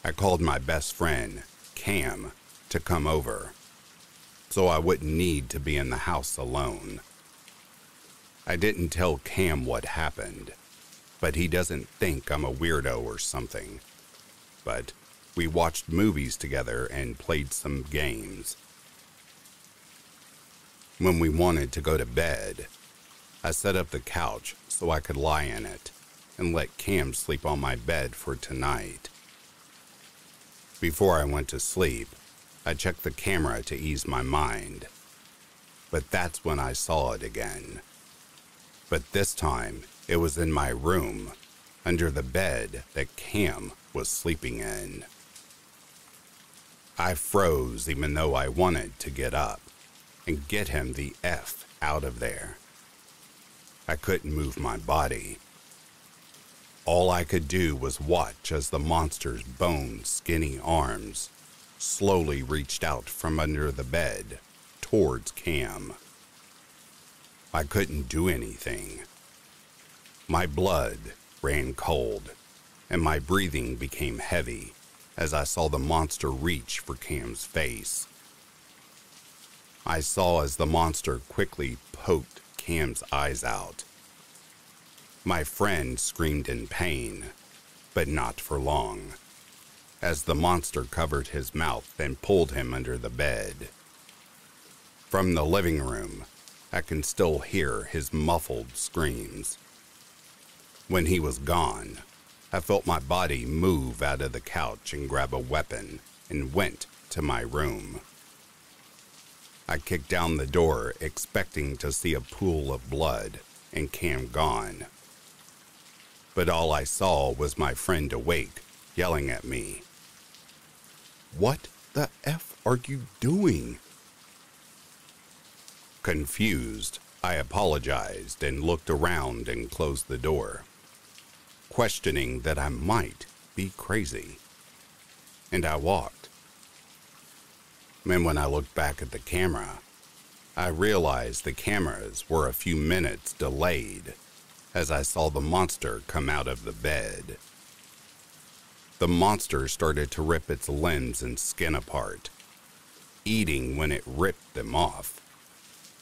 I called my best friend, Cam, to come over, so I wouldn't need to be in the house alone. I didn't tell Cam what happened, but he doesn't think I'm a weirdo or something. But we watched movies together and played some games. When we wanted to go to bed, I set up the couch so I could lie in it and let Cam sleep on my bed for tonight. Before I went to sleep, I checked the camera to ease my mind. But that's when I saw it again. But this time, it was in my room, under the bed that Cam was sleeping in. I froze even though I wanted to get up and get him the F out of there. I couldn't move my body. All I could do was watch as the monster's bone, skinny arms slowly reached out from under the bed towards Cam. I couldn't do anything. My blood ran cold, and my breathing became heavy as I saw the monster reach for Cam's face. I saw as the monster quickly poked Cam's eyes out. My friend screamed in pain, but not for long, as the monster covered his mouth and pulled him under the bed. From the living room, I can still hear his muffled screams. When he was gone, I felt my body move out of the couch and grab a weapon and went to my room. I kicked down the door, expecting to see a pool of blood and Cam gone. But all I saw was my friend awake, yelling at me. "What the F are you doing?" Confused, I apologized and looked around and closed the door, questioning that I might be crazy. And I walked. And when I looked back at the camera, I realized the cameras were a few minutes delayed as I saw the monster come out of the bed. The monster started to rip its limbs and skin apart, eating when it ripped them off,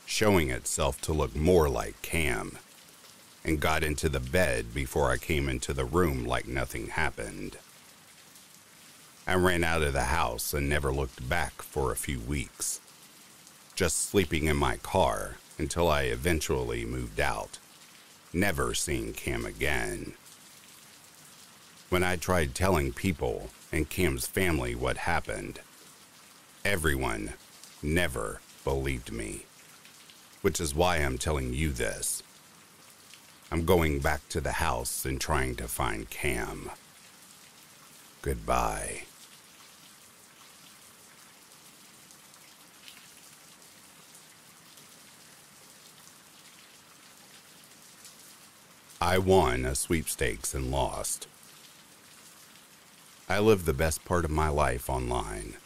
showing itself to look more like Cam, and got into the bed before I came into the room like nothing happened. I ran out of the house and never looked back for a few weeks, just sleeping in my car until I eventually moved out, never seeing Cam again. When I tried telling people and Cam's family what happened, everyone never believed me, which is why I'm telling you this. I'm going back to the house and trying to find Cam. Goodbye. I won a sweepstakes and lost. I live the best part of my life online.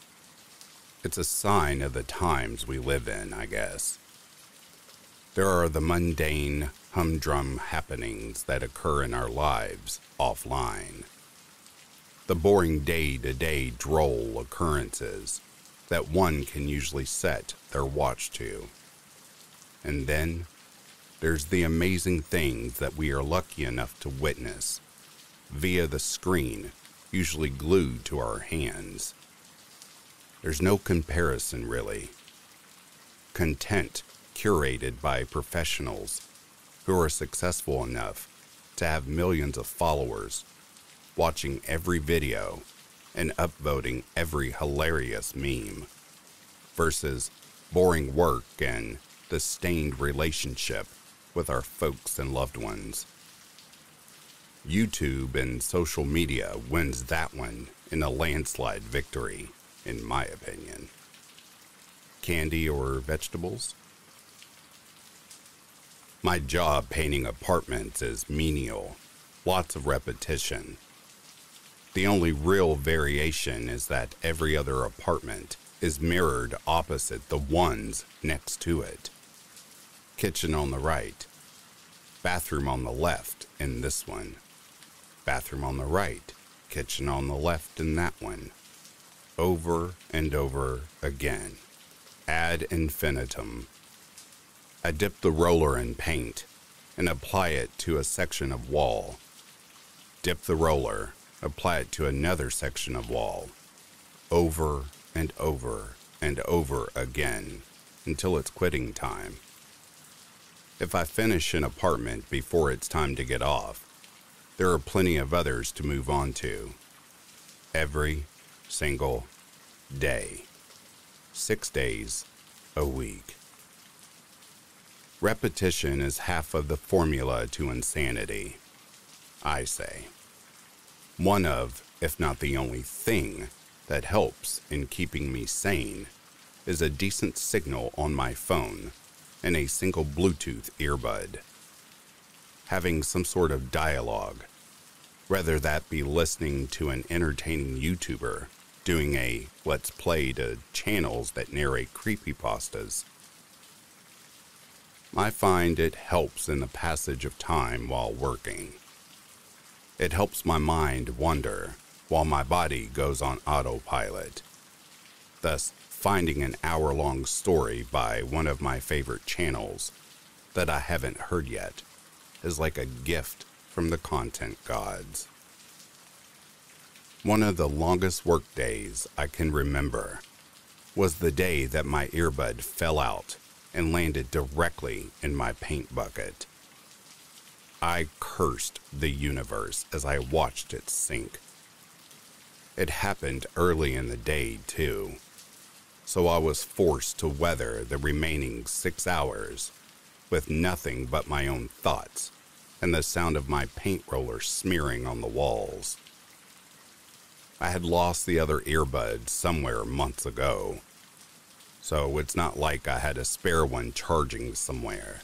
It's a sign of the times we live in, I guess. There are the mundane, humdrum happenings that occur in our lives offline. The boring day-to-day droll occurrences that one can usually set their watch to. And then there's the amazing things that we are lucky enough to witness via the screen, usually glued to our hands. There's no comparison, really. Content curated by professionals who are successful enough to have millions of followers watching every video and upvoting every hilarious meme versus boring work and the stained relationship with our folks and loved ones. YouTube and social media wins that one in a landslide victory, in my opinion. Candy or vegetables? My job painting apartments is menial, lots of repetition. The only real variation is that every other apartment is mirrored opposite the ones next to it. Kitchen on the right, bathroom on the left in this one, bathroom on the right, kitchen on the left in that one, over and over again, ad infinitum. I dip the roller in paint and apply it to a section of wall. Dip the roller, apply it to another section of wall, over and over and over again until it's quitting time. If I finish an apartment before it's time to get off, there are plenty of others to move on to. Every single day. 6 days a week. Repetition is half of the formula to insanity, I say. One of, if not the only thing, that helps in keeping me sane is a decent signal on my phone and a single Bluetooth earbud. Having some sort of dialogue, whether that be listening to an entertaining YouTuber doing a let's play to channels that narrate creepypastas. I find it helps in the passage of time while working. It helps my mind wander while my body goes on autopilot. Thus, finding an hour-long story by one of my favorite channels that I haven't heard yet is like a gift from the content gods. One of the longest work days I can remember was the day that my earbud fell out and landed directly in my paint bucket. I cursed the universe as I watched it sink. It happened early in the day, too, so I was forced to weather the remaining 6 hours with nothing but my own thoughts and the sound of my paint roller smearing on the walls. I had lost the other earbud somewhere months ago, so it's not like I had a spare one charging somewhere.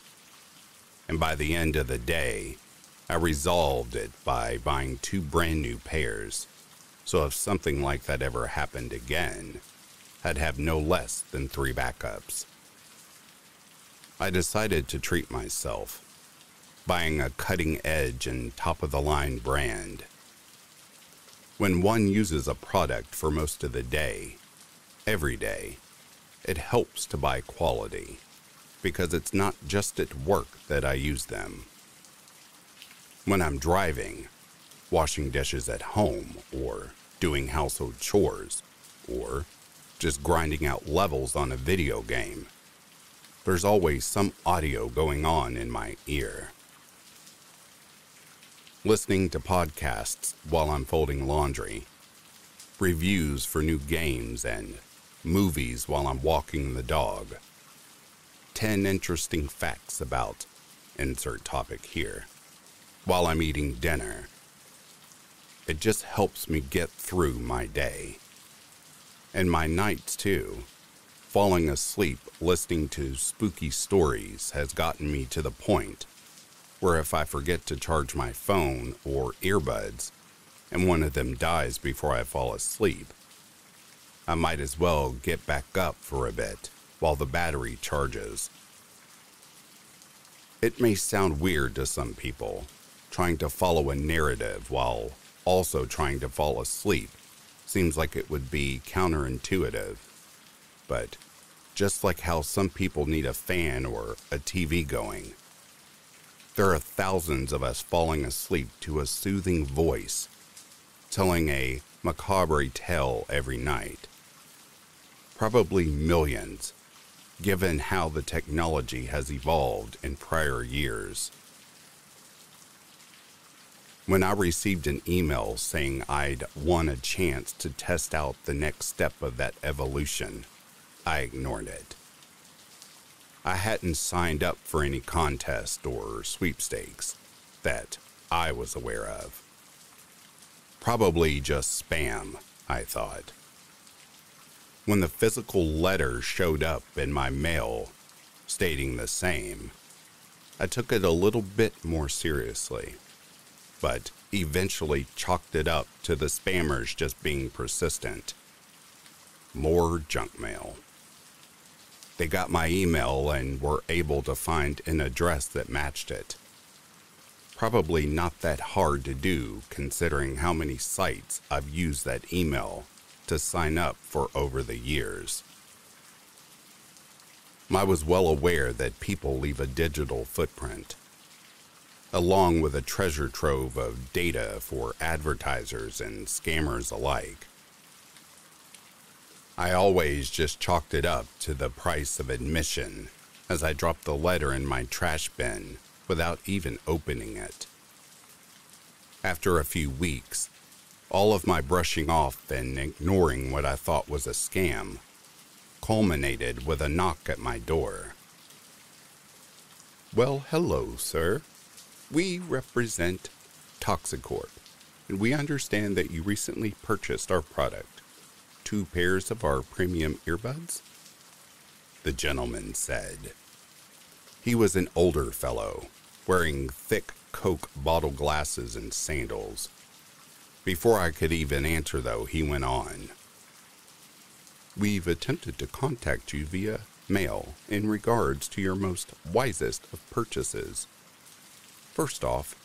And by the end of the day, I resolved it by buying 2 brand new pairs, so if something like that ever happened again, I'd have no less than 3 backups. I decided to treat myself, buying a cutting-edge and top-of-the-line brand. When one uses a product for most of the day, every day, it helps to buy quality, because it's not just at work that I use them. When I'm driving, washing dishes at home, or doing household chores, or just grinding out levels on a video game, there's always some audio going on in my ear. Listening to podcasts while I'm folding laundry, reviews for new games, and movies while I'm walking the dog. 10 interesting facts about insert topic here while I'm eating dinner. It just helps me get through my day. And my nights, too. Falling asleep listening to spooky stories has gotten me to the point where if I forget to charge my phone or earbuds, and one of them dies before I fall asleep, I might as well get back up for a bit while the battery charges. It may sound weird to some people, trying to follow a narrative while also trying to fall asleep seems like it would be counterintuitive, but just like how some people need a fan or a TV going. There are thousands of us falling asleep to a soothing voice, telling a macabre tale every night. Probably millions, given how the technology has evolved in prior years. When I received an email saying I'd won a chance to test out the next step of that evolution, I ignored it. I hadn't signed up for any contest or sweepstakes that I was aware of. Probably just spam, I thought. When the physical letter showed up in my mail stating the same, I took it a little bit more seriously, but eventually chalked it up to the spammers just being persistent. More junk mail. They got my email and were able to find an address that matched it. Probably not that hard to do considering how many sites I've used that email to sign up for over the years. I was well aware that people leave a digital footprint, along with a treasure trove of data for advertisers and scammers alike. I always just chalked it up to the price of admission as I dropped the letter in my trash bin without even opening it. After a few weeks, all of my brushing off and ignoring what I thought was a scam culminated with a knock at my door. Well, hello, sir. We represent Toxicorp, and we understand that you recently purchased our product. 2 pairs of our premium earbuds? The gentleman said. He was an older fellow, wearing thick Coke bottle glasses and sandals. Before I could even answer, though, he went on. We've attempted to contact you via mail in regards to your most wisest of purchases. First off,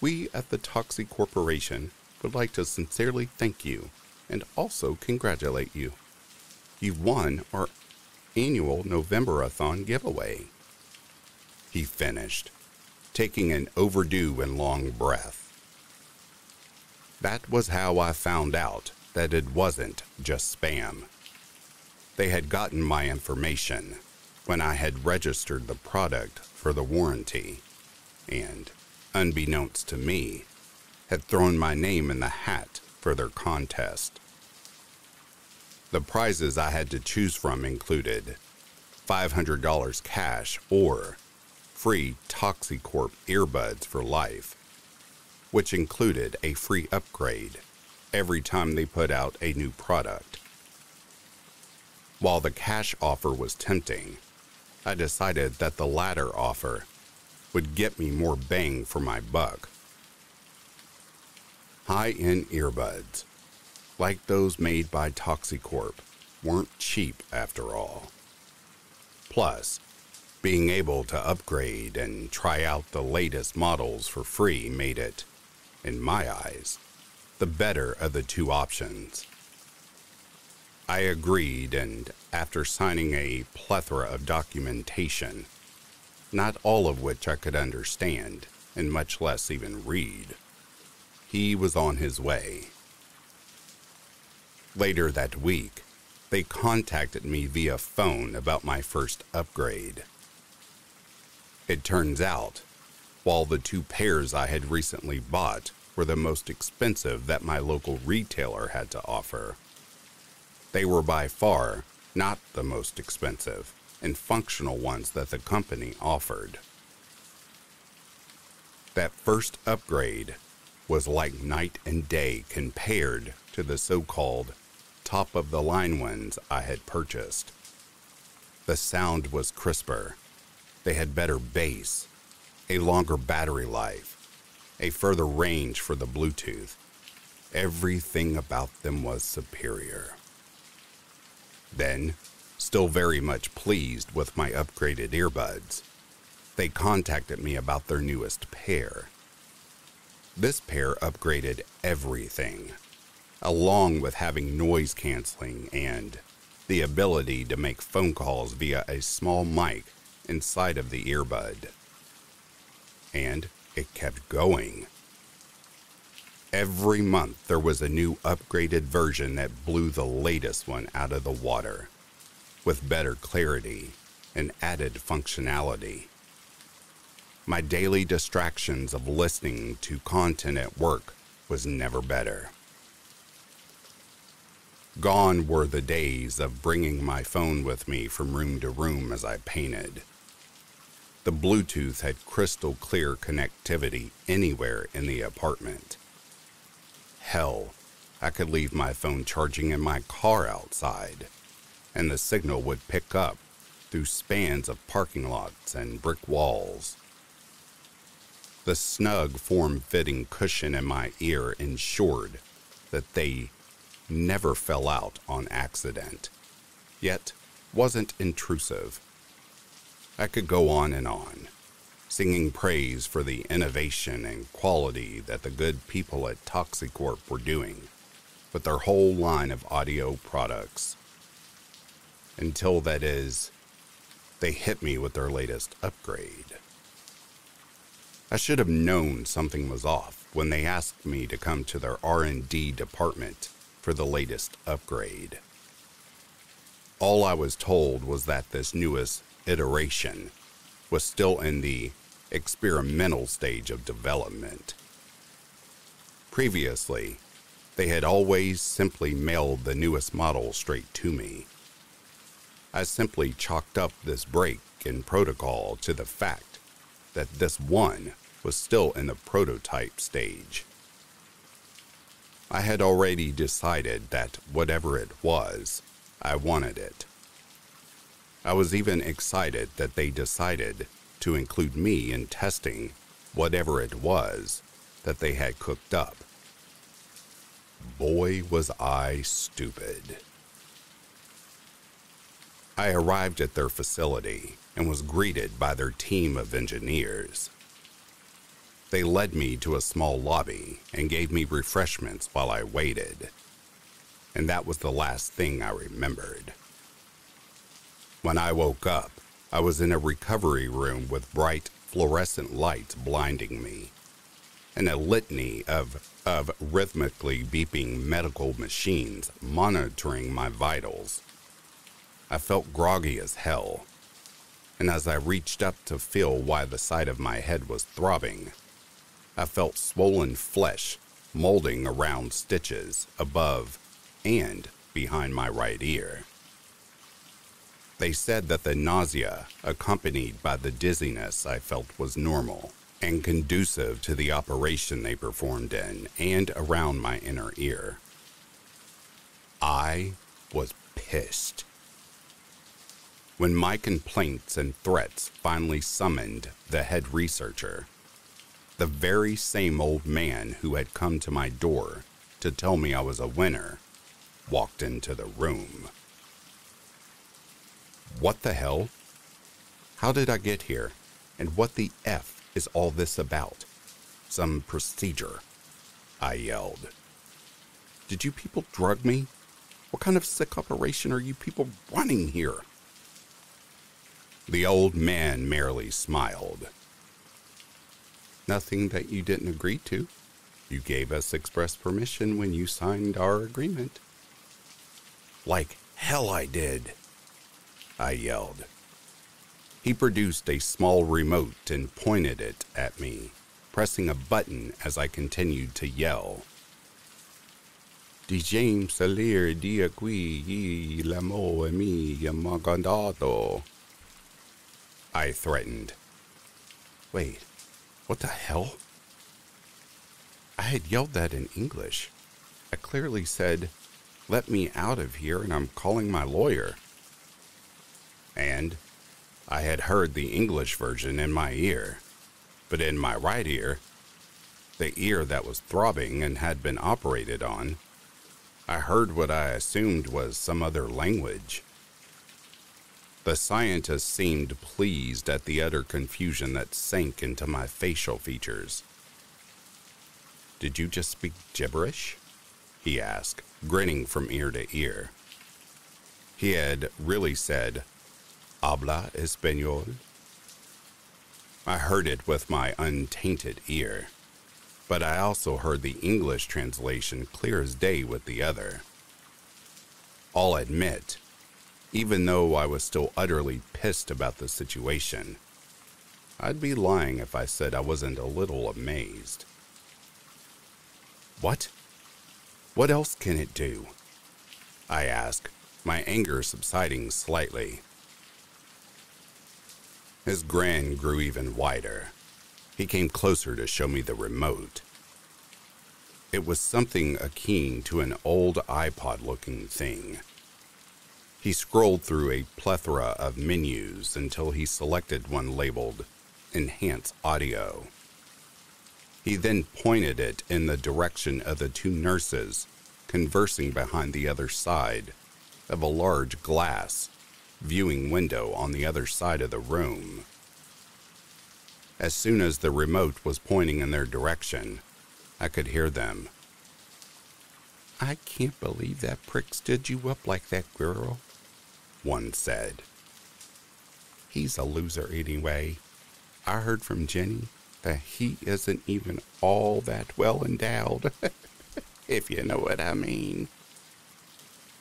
we at the Toxi Corporation would like to sincerely thank you and also congratulate you. You've won our annual November-a-thon giveaway. He finished, taking an overdue and long breath. That was how I found out that it wasn't just spam. They had gotten my information when I had registered the product for the warranty and, unbeknownst to me, had thrown my name in the hat for their contest. The prizes I had to choose from included $500 cash or free Toxicorp earbuds for life, which included a free upgrade every time they put out a new product. While the cash offer was tempting, I decided that the latter offer would get me more bang for my buck. High-end earbuds, like those made by Toxicorp, weren't cheap after all. Plus, being able to upgrade and try out the latest models for free made it, in my eyes, the better of the 2 options. I agreed, and after signing a plethora of documentation, not all of which I could understand, and much less even read, he was on his way. Later that week, they contacted me via phone about my first upgrade. It turns out, while the 2 pairs I had recently bought were the most expensive that my local retailer had to offer, they were by far not the most expensive and functional ones that the company offered. That first upgrade was like night and day compared to the so-called top-of-the-line ones I had purchased. The sound was crisper, they had better bass, a longer battery life, a further range for the Bluetooth. Everything about them was superior. Then, still very much pleased with my upgraded earbuds, they contacted me about their newest pair. This pair upgraded everything, along with having noise canceling and the ability to make phone calls via a small mic inside of the earbud. And it kept going. Every month there was a new upgraded version that blew the latest one out of the water, with better clarity and added functionality. My daily distractions of listening to content at work was never better. Gone were the days of bringing my phone with me from room to room as I painted. The Bluetooth had crystal clear connectivity anywhere in the apartment. Hell, I could leave my phone charging in my car outside, and the signal would pick up through spans of parking lots and brick walls. The snug, form-fitting cushion in my ear ensured that they never fell out on accident, yet wasn't intrusive. I could go on, singing praise for the innovation and quality that the good people at Toxicorp were doing with their whole line of audio products. Until, that is, they hit me with their latest upgrade. I should have known something was off when they asked me to come to their R&D department for the latest upgrade. All I was told was that this newest iteration was still in the experimental stage of development. Previously, they had always simply mailed the newest model straight to me. I simply chalked up this break in protocol to the fact that this one was still in the prototype stage. I had already decided that whatever it was, I wanted it. I was even excited that they decided to include me in testing whatever it was that they had cooked up. Boy, was I stupid. I arrived at their facility and was greeted by their team of engineers. They led me to a small lobby and gave me refreshments while I waited, and that was the last thing I remembered. When I woke up, I was in a recovery room with bright fluorescent lights blinding me, and a litany of rhythmically beeping medical machines monitoring my vitals. I felt groggy as hell, and as I reached up to feel why the side of my head was throbbing, I felt swollen flesh molding around stitches above and behind my right ear. They said that the nausea accompanied by the dizziness I felt was normal and conducive to the operation they performed in and around my inner ear. I was pissed. When my complaints and threats finally summoned the head researcher, the very same old man who had come to my door to tell me I was a winner walked into the room. What the hell? How did I get here? And what the F is all this about? Some procedure, I yelled. Did you people drug me? What kind of sick operation are you people running here? The old man merely smiled. Nothing that you didn't agree to. You gave us express permission when you signed our agreement. Like hell I did, I yelled. He produced a small remote and pointed it at me, pressing a button as I continued to yell. Diciamo salir di qui l'amo mi mandato, I threatened. Wait, what the hell? I had yelled that in English. I clearly said, "Let me out of here and I'm calling my lawyer." And I had heard the English version in my ear, but in my right ear, the ear that was throbbing and had been operated on, I heard what I assumed was some other language. The scientist seemed pleased at the utter confusion that sank into my facial features. Did you just speak gibberish? He asked, grinning from ear to ear. He had really said, "Habla español?" I heard it with my untainted ear, but I also heard the English translation clear as day with the other. I'll admit, even though I was still utterly pissed about the situation, I'd be lying if I said I wasn't a little amazed. What? What else can it do? I asked, my anger subsiding slightly. His grin grew even wider. He came closer to show me the remote. It was something akin to an old iPod-looking thing. He scrolled through a plethora of menus until he selected one labeled Enhance Audio. He then pointed it in the direction of the two nurses conversing behind the other side of a large glass viewing window on the other side of the room. As soon as the remote was pointing in their direction, I could hear them. "I can't believe that prick stood you up like that, girl," one said. "He's a loser anyway. I heard from Jenny that he isn't even all that well endowed, if you know what I mean,"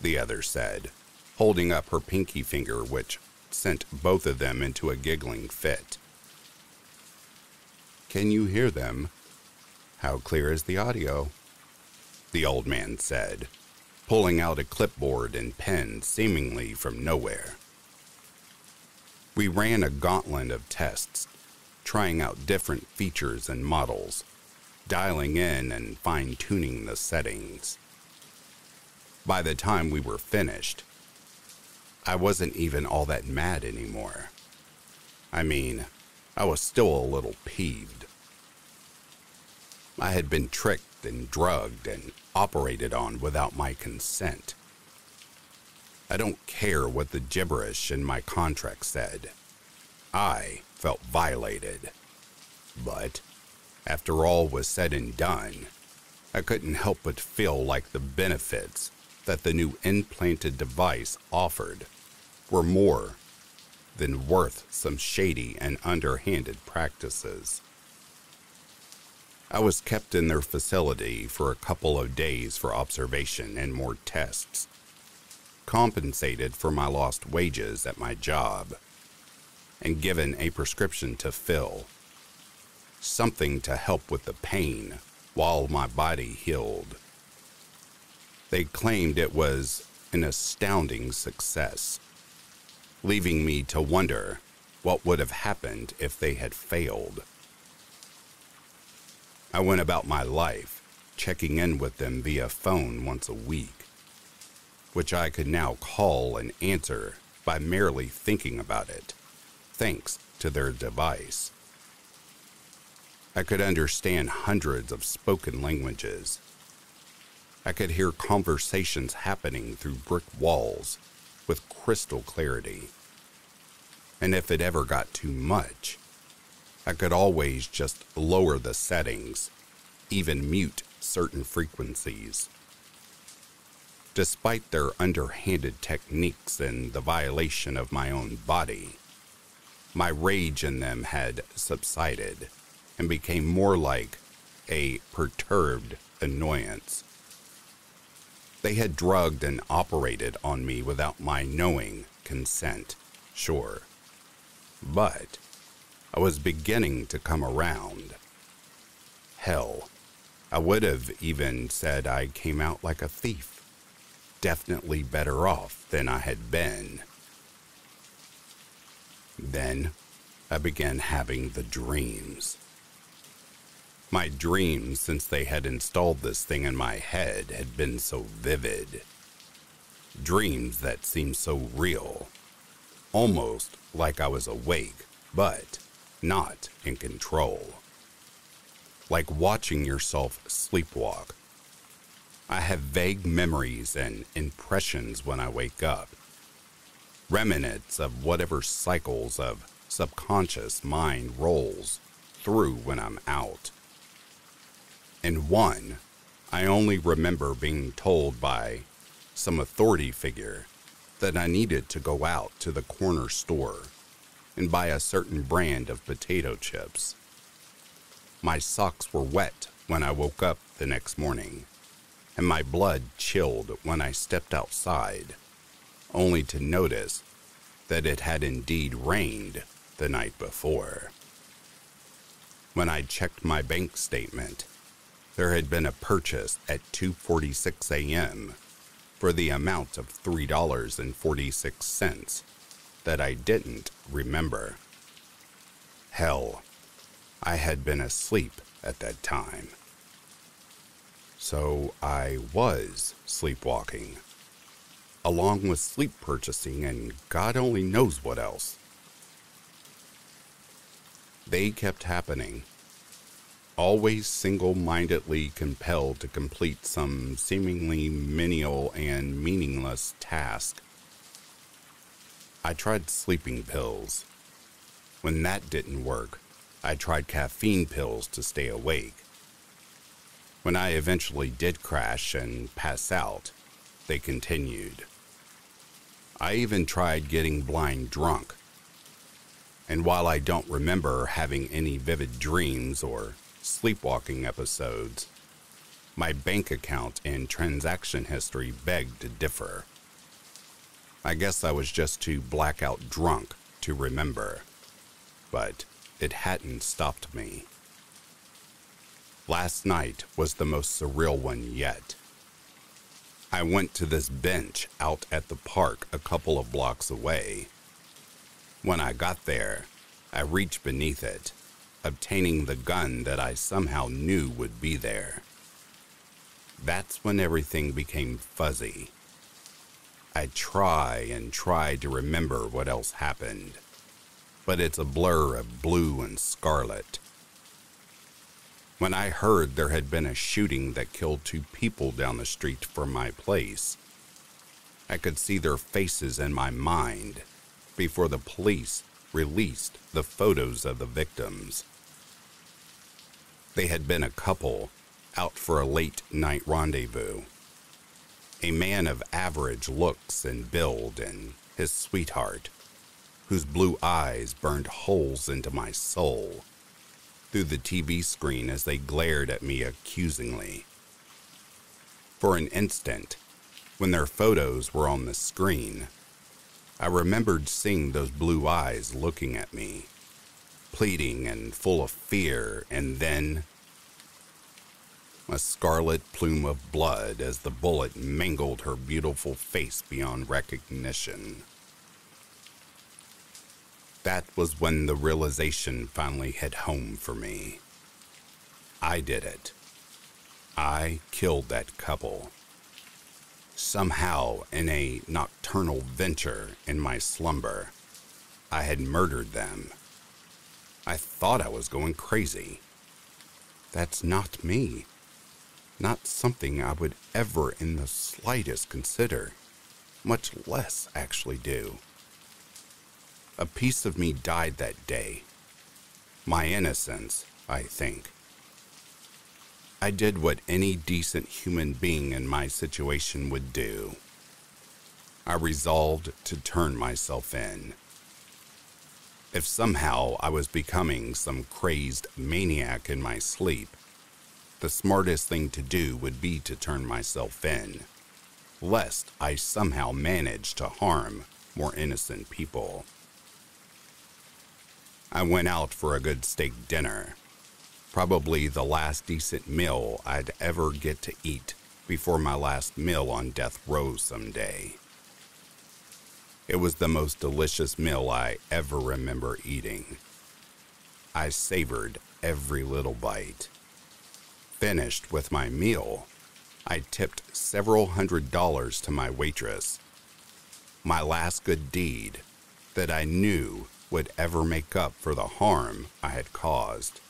the other said, holding up her pinky finger, which sent both of them into a giggling fit. "Can you hear them? How clear is the audio?" the old man said, pulling out a clipboard and pen seemingly from nowhere. We ran a gauntlet of tests, trying out different features and models, dialing in and fine-tuning the settings. By the time we were finished, I wasn't even all that mad anymore. I mean, I was still a little peeved. I had been tricked and drugged and operated on without my consent. I don't care what the gibberish in my contract said. I felt violated. But after all was said and done, I couldn't help but feel like the benefits that the new implanted device offered were more than worth some shady and underhanded practices. I was kept in their facility for a couple of days for observation and more tests, compensated for my lost wages at my job, and given a prescription to fill, something to help with the pain while my body healed. They claimed it was an astounding success, leaving me to wonder what would have happened if they had failed. I went about my life, checking in with them via phone once a week, which I could now call and answer by merely thinking about it, thanks to their device. I could understand hundreds of spoken languages. I could hear conversations happening through brick walls with crystal clarity. And if it ever got too much, I could always just lower the settings, even mute certain frequencies. Despite their underhanded techniques and the violation of my own body, my rage in them had subsided and became more like a perturbed annoyance. They had drugged and operated on me without my knowing consent, sure, but I was beginning to come around. Hell, I would have even said I came out like a thief, definitely better off than I had been. Then I began having the dreams. My dreams, since they had installed this thing in my head, had been so vivid. Dreams that seemed so real, almost like I was awake, but not in control. Like watching yourself sleepwalk. I have vague memories and impressions when I wake up, remnants of whatever cycles of subconscious mind rolls through when I'm out. In one, I only remember being told by some authority figure that I needed to go out to the corner store and buy a certain brand of potato chips. My socks were wet when I woke up the next morning, and my blood chilled when I stepped outside, only to notice that it had indeed rained the night before. When I checked my bank statement, there had been a purchase at 2:46 a.m. for the amount of $3.46 that I didn't remember. Hell, I had been asleep at that time. So I was sleepwalking, along with sleep purchasing and God only knows what else. They kept happening, always single-mindedly compelled to complete some seemingly menial and meaningless task. I tried sleeping pills. When that didn't work, I tried caffeine pills to stay awake. When I eventually did crash and pass out, they continued. I even tried getting blind drunk. And while I don't remember having any vivid dreams or sleepwalking episodes, my bank account and transaction history begged to differ. I guess I was just too blackout drunk to remember, but it hadn't stopped me. Last night was the most surreal one yet. I went to this bench out at the park a couple of blocks away. When I got there, I reached beneath it, obtaining the gun that I somehow knew would be there. That's when everything became fuzzy. I try to remember what else happened, but it's a blur of blue and scarlet. When I heard there had been a shooting that killed 2 people down the street from my place, I could see their faces in my mind before the police released the photos of the victims. They had been a couple out for a late-night rendezvous. A man of average looks and build and his sweetheart, whose blue eyes burned holes into my soul through the TV screen as they glared at me accusingly. For an instant, when their photos were on the screen, I remembered seeing those blue eyes looking at me, pleading and full of fear, and then a scarlet plume of blood as the bullet mangled her beautiful face beyond recognition. That was when the realization finally hit home for me. I did it. I killed that couple. Somehow, in a nocturnal venture in my slumber, I had murdered them. I thought I was going crazy. That's not me. Not something I would ever in the slightest consider, much less actually do. A piece of me died that day. My innocence, I think. I did what any decent human being in my situation would do. I resolved to turn myself in. If somehow I was becoming some crazed maniac in my sleep, the smartest thing to do would be to turn myself in, lest I somehow manage to harm more innocent people. I went out for a good steak dinner, probably the last decent meal I'd ever get to eat before my last meal on death row someday. It was the most delicious meal I ever remember eating. I savored every little bite. Finished with my meal, I tipped several $100s to my waitress. My last good deed that I knew would ever make up for the harm I had caused,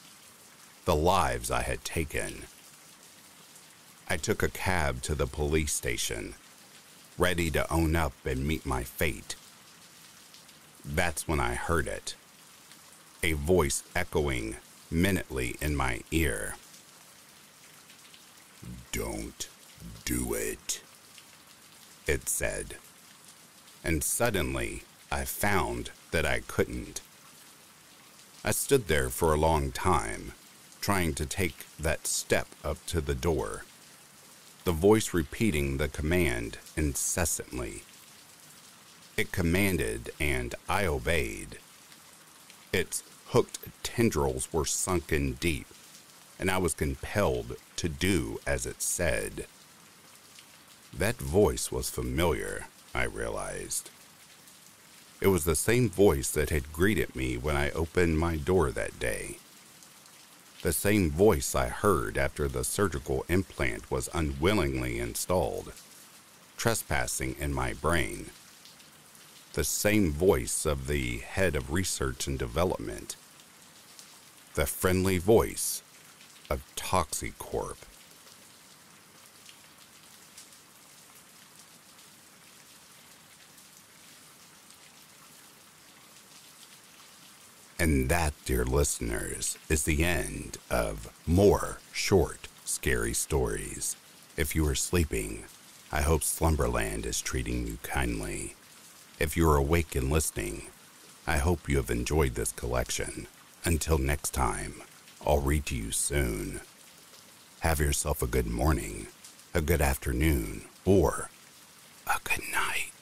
the lives I had taken. I took a cab to the police station, ready to own up and meet my fate. That's when I heard it, a voice echoing minutely in my ear. "Don't do it," it said. and suddenly I found that I couldn't. I stood there for a long time, trying to take that step up to the door, the voice repeating the command incessantly. It commanded and I obeyed. Its hooked tendrils were sunken deep, and I was compelled to do as it said. That voice was familiar, I realized. It was the same voice that had greeted me when I opened my door that day. The same voice I heard after the surgical implant was unwillingly installed, trespassing in my brain. The same voice of the head of research and development. The friendly voice of ToxiCorp. And that, dear listeners, is the end of more short, scary stories. If you are sleeping, I hope Slumberland is treating you kindly. If you are awake and listening, I hope you have enjoyed this collection. Until next time, I'll read to you soon. Have yourself a good morning, a good afternoon, or a good night.